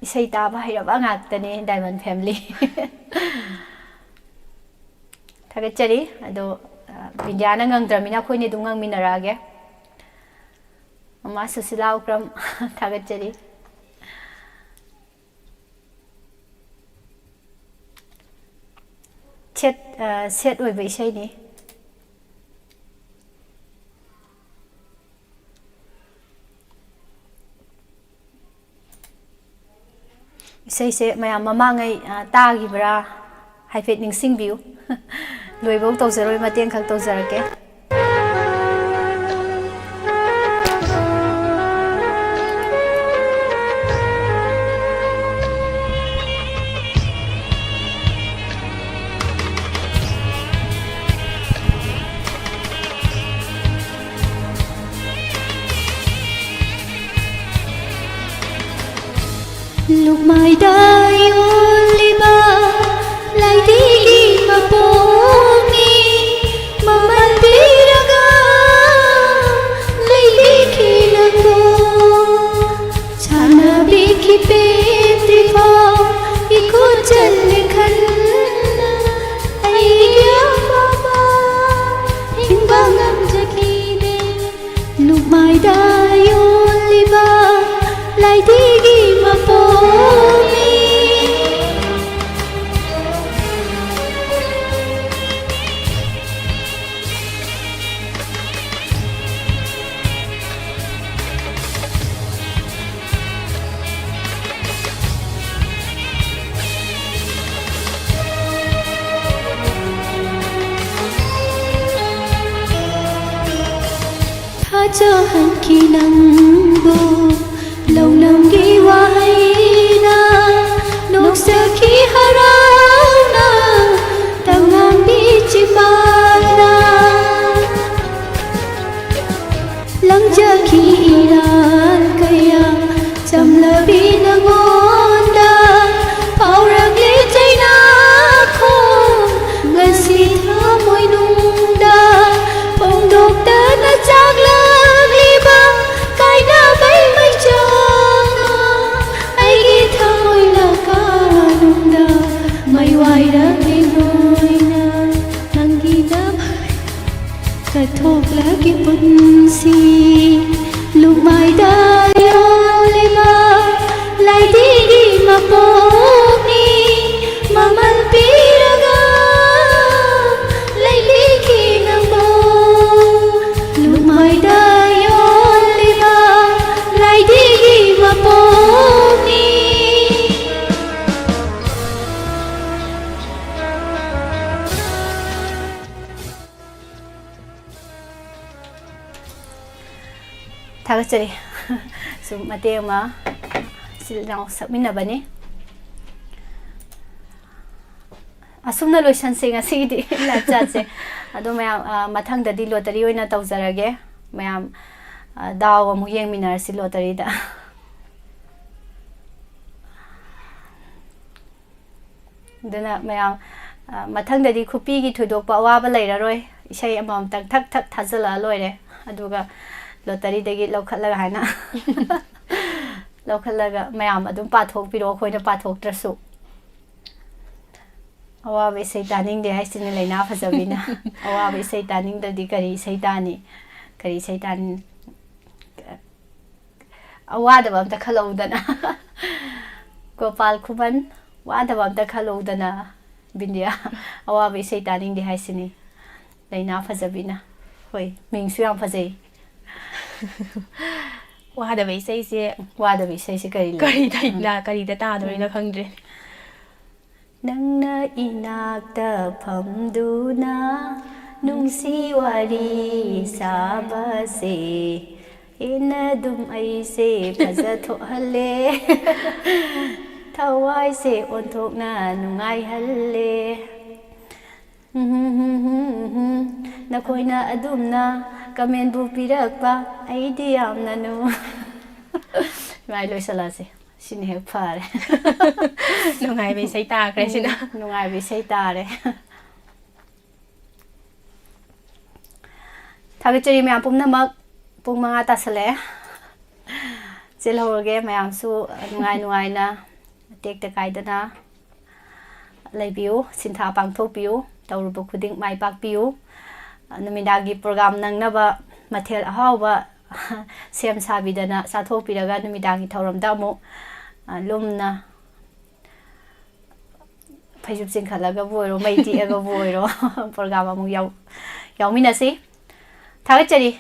ꯏꯁꯩ ꯇꯥꯕ ꯍꯩꯔꯕ ꯉꯥꯛꯇꯅꯤ ꯗꯥꯏꯃꯟ ꯐꯦꯃꯤꯂꯤ ꯊꯥꯒꯠꯆꯔꯤ ꯑꯗꯣ ꯕꯤꯟꯗꯤꯌꯥꯅ ꯉꯪꯗ꯭ꯔꯕꯅꯤꯅ ꯑꯩꯈꯣꯏꯅ ꯑꯗꯨꯝ ꯉꯪꯃꯤꯟꯅꯔꯛꯑꯒꯦ ꯃꯃꯥ ꯁꯨꯁꯤꯂꯥ ꯎꯀ꯭ꯔꯝ ꯊꯥꯒꯠꯆꯔꯤ ꯁꯦꯠ ꯑꯣꯏꯕ ꯏꯁꯩꯅꯤ ꯏꯁꯩꯁꯦ ꯃꯌꯥꯝ ꯃꯃꯥꯡꯉꯩ ꯇꯥꯈꯤꯕ꯭ꯔꯥ ꯍꯥꯏꯐꯦꯠ ꯅꯤꯡꯁꯤꯡꯕꯤꯌꯨ ꯂꯣꯏꯕꯧ ꯇꯧꯖꯔꯣꯏ ꯃꯇꯦꯡ ꯈꯛ ꯇꯧꯖꯔꯛꯀꯦ lúc mai đây oliva lại đi mà poni maman biraga lại đi khi nago ꯂꯨꯛꯃꯥꯏꯗ ꯌꯣꯜꯂꯤꯕ ꯂꯥꯏꯙꯤꯒꯤ ꯃꯄꯣꯛꯅꯤ ꯊꯥꯖꯍꯟꯈꯤ ꯅꯪꯕꯨ ꯂꯧꯅꯝꯒꯤ ꯋꯥꯍꯩꯅ ꯅꯣꯛꯆꯈꯤ ꯍꯔꯥꯎꯅ ꯇꯉꯥꯡꯕꯤ ꯆꯤꯄꯥꯅ ꯂꯪꯖꯈꯤ ꯏꯔꯥꯜ ꯀꯌꯥ ꯆꯝꯂꯕꯤ ꯅꯉꯣꯟꯗ ꯐꯥꯎꯔꯛꯂꯤ ꯆꯩꯅꯥꯈꯣꯡ ꯉꯁꯤ ꯊꯃꯣꯏꯅꯨꯡꯗ ꯐꯣꯡꯗꯣꯛꯇꯅ ꯆꯥꯛꯂꯛꯂꯤꯕ ꯀꯥꯏꯅꯕꯩ ꯃꯩꯆꯥꯛꯅ ꯑꯩꯒꯤ ꯊꯃꯣꯏ ꯂꯀꯥꯅꯨꯡꯗ ꯃꯩ ꯋꯥꯏꯔꯛꯂꯤ ꯅꯣꯏꯅ ꯅꯪꯒꯤꯗꯃꯛ ꯀꯠꯊꯣꯛꯂꯒꯦ ꯄꯨꯟꯁꯤ ꯂꯨꯛꯃꯥꯏꯗ ꯌꯣꯜꯂꯤꯕ ꯂꯥꯏꯙꯤꯒꯤ ꯃꯄꯣꯛꯅꯤ ꯃꯃꯜ ꯄꯤꯔꯒ ꯂꯩꯕꯤꯈꯤ ꯅꯪꯕꯨ ꯂꯨꯛꯃꯥꯏꯗ ꯌꯣꯜꯂꯤꯕ ꯂꯥꯏꯙꯤꯒꯤ ꯃꯄꯣꯛꯅꯤ ꯊꯥꯒꯠꯆꯔꯤ ꯁꯨꯝ ꯃꯇꯦꯛ ꯑꯃ ꯏꯆꯤꯜ ꯏꯅꯥꯎ ꯁꯛꯃꯤꯟꯅꯕꯅꯤ ꯑꯁꯨꯝꯅ ꯂꯣꯏꯁꯟꯁꯦ ꯉꯁꯤꯒꯤꯗꯤ ꯂꯥꯏꯞ ꯆꯥꯠꯁꯦ ꯑꯗꯣ ꯃꯌꯥꯝ ꯃꯊꯪꯗꯗꯤ ꯂꯣꯇꯔꯤ ꯑꯣꯏꯅ ꯇꯧꯖꯔꯒꯦ ꯃꯌꯥꯝ ꯗꯥꯎ ꯑꯃꯨꯛ ꯌꯦꯡꯃꯤꯟꯅꯔꯁꯤ ꯂꯣꯇꯔꯤꯗ ꯑꯗꯨꯅ ꯃꯌꯥꯝ ꯃꯊꯪꯗꯗꯤ ꯈꯨꯄꯤꯒꯤ ꯊꯣꯏꯗꯣꯛꯄ ꯑꯋꯥꯕ ꯂꯩꯔꯔꯣꯏ ꯏꯁꯩ ꯑꯃꯃꯝꯇꯪ ꯊꯛ ꯊꯛ ꯊꯥꯖꯤꯜꯂꯛꯑ ꯂꯣꯏꯔꯦ ꯑꯗꯨꯒ ꯂꯣꯇꯔꯤꯗꯒꯤ ꯂꯧꯈꯠꯂꯒ ꯍꯥꯏꯅ ꯂꯧꯈꯠꯂꯒ ꯃꯌꯥꯝ ꯑꯗꯨꯝ ꯄꯥꯊꯣꯛꯄꯤꯔꯣ ꯑꯩꯈꯣꯏꯅ ꯄꯥꯊꯣꯛꯇ꯭ꯔꯁꯨ ꯑꯋꯥꯕ ꯏꯁꯩ ꯇꯥꯅꯤꯡꯗꯦ ꯍꯥꯏꯁꯤꯅꯤ ꯂꯩꯅꯥ ꯐꯖꯕꯤꯅ ꯑꯋꯥꯕ ꯏꯁꯩ ꯇꯥꯅꯤꯡꯗ꯭ꯔꯗꯤ ꯀꯔꯤ ꯏꯁꯩ ꯇꯥꯅꯤ ꯀꯔꯤ ꯏꯁꯩ ꯇꯥꯅꯤ ꯑꯋꯥꯗꯕ ꯑꯝꯇ ꯈꯜꯂꯧꯗꯅ ꯒꯣꯄꯥꯜ ꯈꯨꯃꯟ ꯋꯥꯗꯕ ꯑꯝꯇ ꯈꯜꯂꯧꯗꯅ ꯕꯤꯟꯗꯤꯌꯥ ꯑꯋꯥꯕ ꯏꯁꯩ ꯇꯥꯅꯤꯡꯗꯦ ꯍꯥꯏꯁꯤꯅꯤ ꯂꯩꯅꯥ ꯐꯖꯕꯤꯅ ꯍꯣꯏ ꯃꯤꯡꯁꯨ ꯌꯥꯝ ꯐꯖꯩ ꯋꯥꯗꯕ ꯏꯁꯩꯁꯦ ꯋꯥꯗꯕ ꯏꯁꯩꯁꯦ ꯀꯔꯤ ꯂꯩ ꯀꯔꯤꯗ ꯇꯥꯗꯣꯏꯅꯣ ꯈꯪꯗ꯭ꯔꯦ ꯅꯪꯅ ꯏꯅꯥꯛꯇ ꯐꯝꯗꯨꯅ ꯅꯨꯡꯁꯤ ꯋꯥꯔꯤ ꯁꯥꯕꯁꯦ ꯍꯦꯟꯅ ꯑꯗꯨꯝ ꯑꯩꯁꯦ ꯐꯖꯊꯣꯛꯍꯜꯂꯦ ꯊꯋꯥꯏꯁꯦ ꯑꯣꯟꯊꯣꯛꯅ ꯅꯨꯡꯉꯥꯏꯍꯜꯂꯦ ꯅꯈꯣꯏꯅ ꯑꯗꯨꯝꯅ ꯀꯃꯦꯟꯕꯨ ꯄꯤꯔꯛꯄ ꯑꯩꯗꯤ ꯌꯥꯝꯅ ꯁꯨꯃꯥꯏꯅ ꯂꯣꯏꯁꯤꯜꯂꯁꯤ ꯁꯤꯅ ꯍꯦꯛ ꯐꯔꯦ ꯅꯨꯡꯉꯥꯏꯕ ꯏꯁꯩ ꯇꯥꯈ꯭ꯔꯦ ꯁꯤꯅ ꯅꯨꯡꯉꯥꯏꯕ ꯏꯁꯩ ꯇꯥꯔꯦ ꯊꯥꯒꯠꯆꯔꯤ ꯃꯌꯥꯝ ꯄꯨꯝꯅꯃꯛ ꯄꯨꯡ 5 ꯇꯥꯁꯜꯂꯛꯑꯦ ꯆꯦꯜꯍꯧꯔꯒꯦ ꯃꯌꯥꯝꯁꯨ ꯅꯨꯡꯉꯥꯏ ꯅꯨꯡꯉꯥꯏꯅ ꯇꯦꯛꯇ ꯀꯥꯏꯗꯅ ꯂꯩꯕꯤꯌꯨ ꯁꯤꯟꯊꯥ ꯄꯥꯡꯊꯣꯛꯄꯤꯌꯨ ꯇꯧꯔꯨꯕ ꯈꯨꯗꯤꯡ ꯃꯥꯏ ꯄꯥꯛꯄꯤꯌꯨ ꯅꯨꯃꯤꯗꯥꯡꯒꯤ ꯄ꯭ꯔꯣꯒ꯭ꯔꯥꯝ ꯅꯪꯅꯕ ꯃꯊꯦꯜ ꯑꯍꯥꯎꯕ ꯁꯦꯝ ꯁꯥꯕꯤꯗꯅ ꯆꯥꯊꯣꯛꯄꯤꯔꯒ ꯅꯨꯃꯤꯗꯥꯡꯒꯤ ꯊꯧꯔꯝꯗ ꯑꯃꯨꯛ ꯂꯨꯝꯅ ꯐꯩꯖꯨꯞ ꯆꯤꯡꯈꯠꯂꯒꯕꯨ ꯑꯣꯏꯔꯣ ꯃꯩ ꯇꯤꯛꯑꯒꯕꯨ ꯑꯣꯏꯔꯣ ꯄ꯭ꯔꯣꯒ꯭ꯔꯥꯝ ꯑꯃꯨꯛ ꯌꯥꯎꯃꯤꯟꯅꯁꯤ ꯊꯥꯒꯠꯆꯔꯤ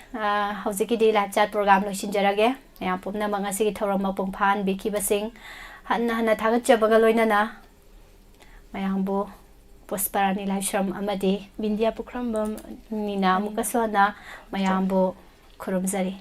ꯍꯧꯖꯤꯛꯀꯤꯗꯤ ꯂꯥꯏꯞ ꯆꯥꯠ ꯄ꯭ꯔꯣꯒ꯭ꯔꯥꯝ ꯂꯣꯏꯁꯤꯟꯖꯔꯒꯦ ꯃꯌꯥꯝ ꯄꯨꯝꯅꯃꯛ ꯉꯁꯤꯒꯤ ꯊꯧꯔꯝ ꯃꯄꯨꯡ ꯐꯥꯍꯟꯕꯤꯈꯤꯕꯁꯤꯡ ꯍꯟꯅ ꯍꯟꯅ ꯊꯥꯒꯠꯆꯕꯒ ꯂꯣꯏꯅꯅ ꯃꯌꯥꯝꯕꯨ ꯄꯨꯁꯄꯔꯥꯅꯤ ꯂꯥꯏꯁ꯭ꯔꯝ ꯑꯃꯗꯤ ꯕꯤꯟꯗꯤꯌꯥ ꯄꯨꯈ꯭ꯔꯝꯕꯝ ꯅꯤꯅ ꯑꯃꯨꯛꯀꯁꯨ ꯍꯟꯅ ꯃꯌꯥꯝꯕꯨ ꯈꯨꯔꯨꯝꯖꯔꯤ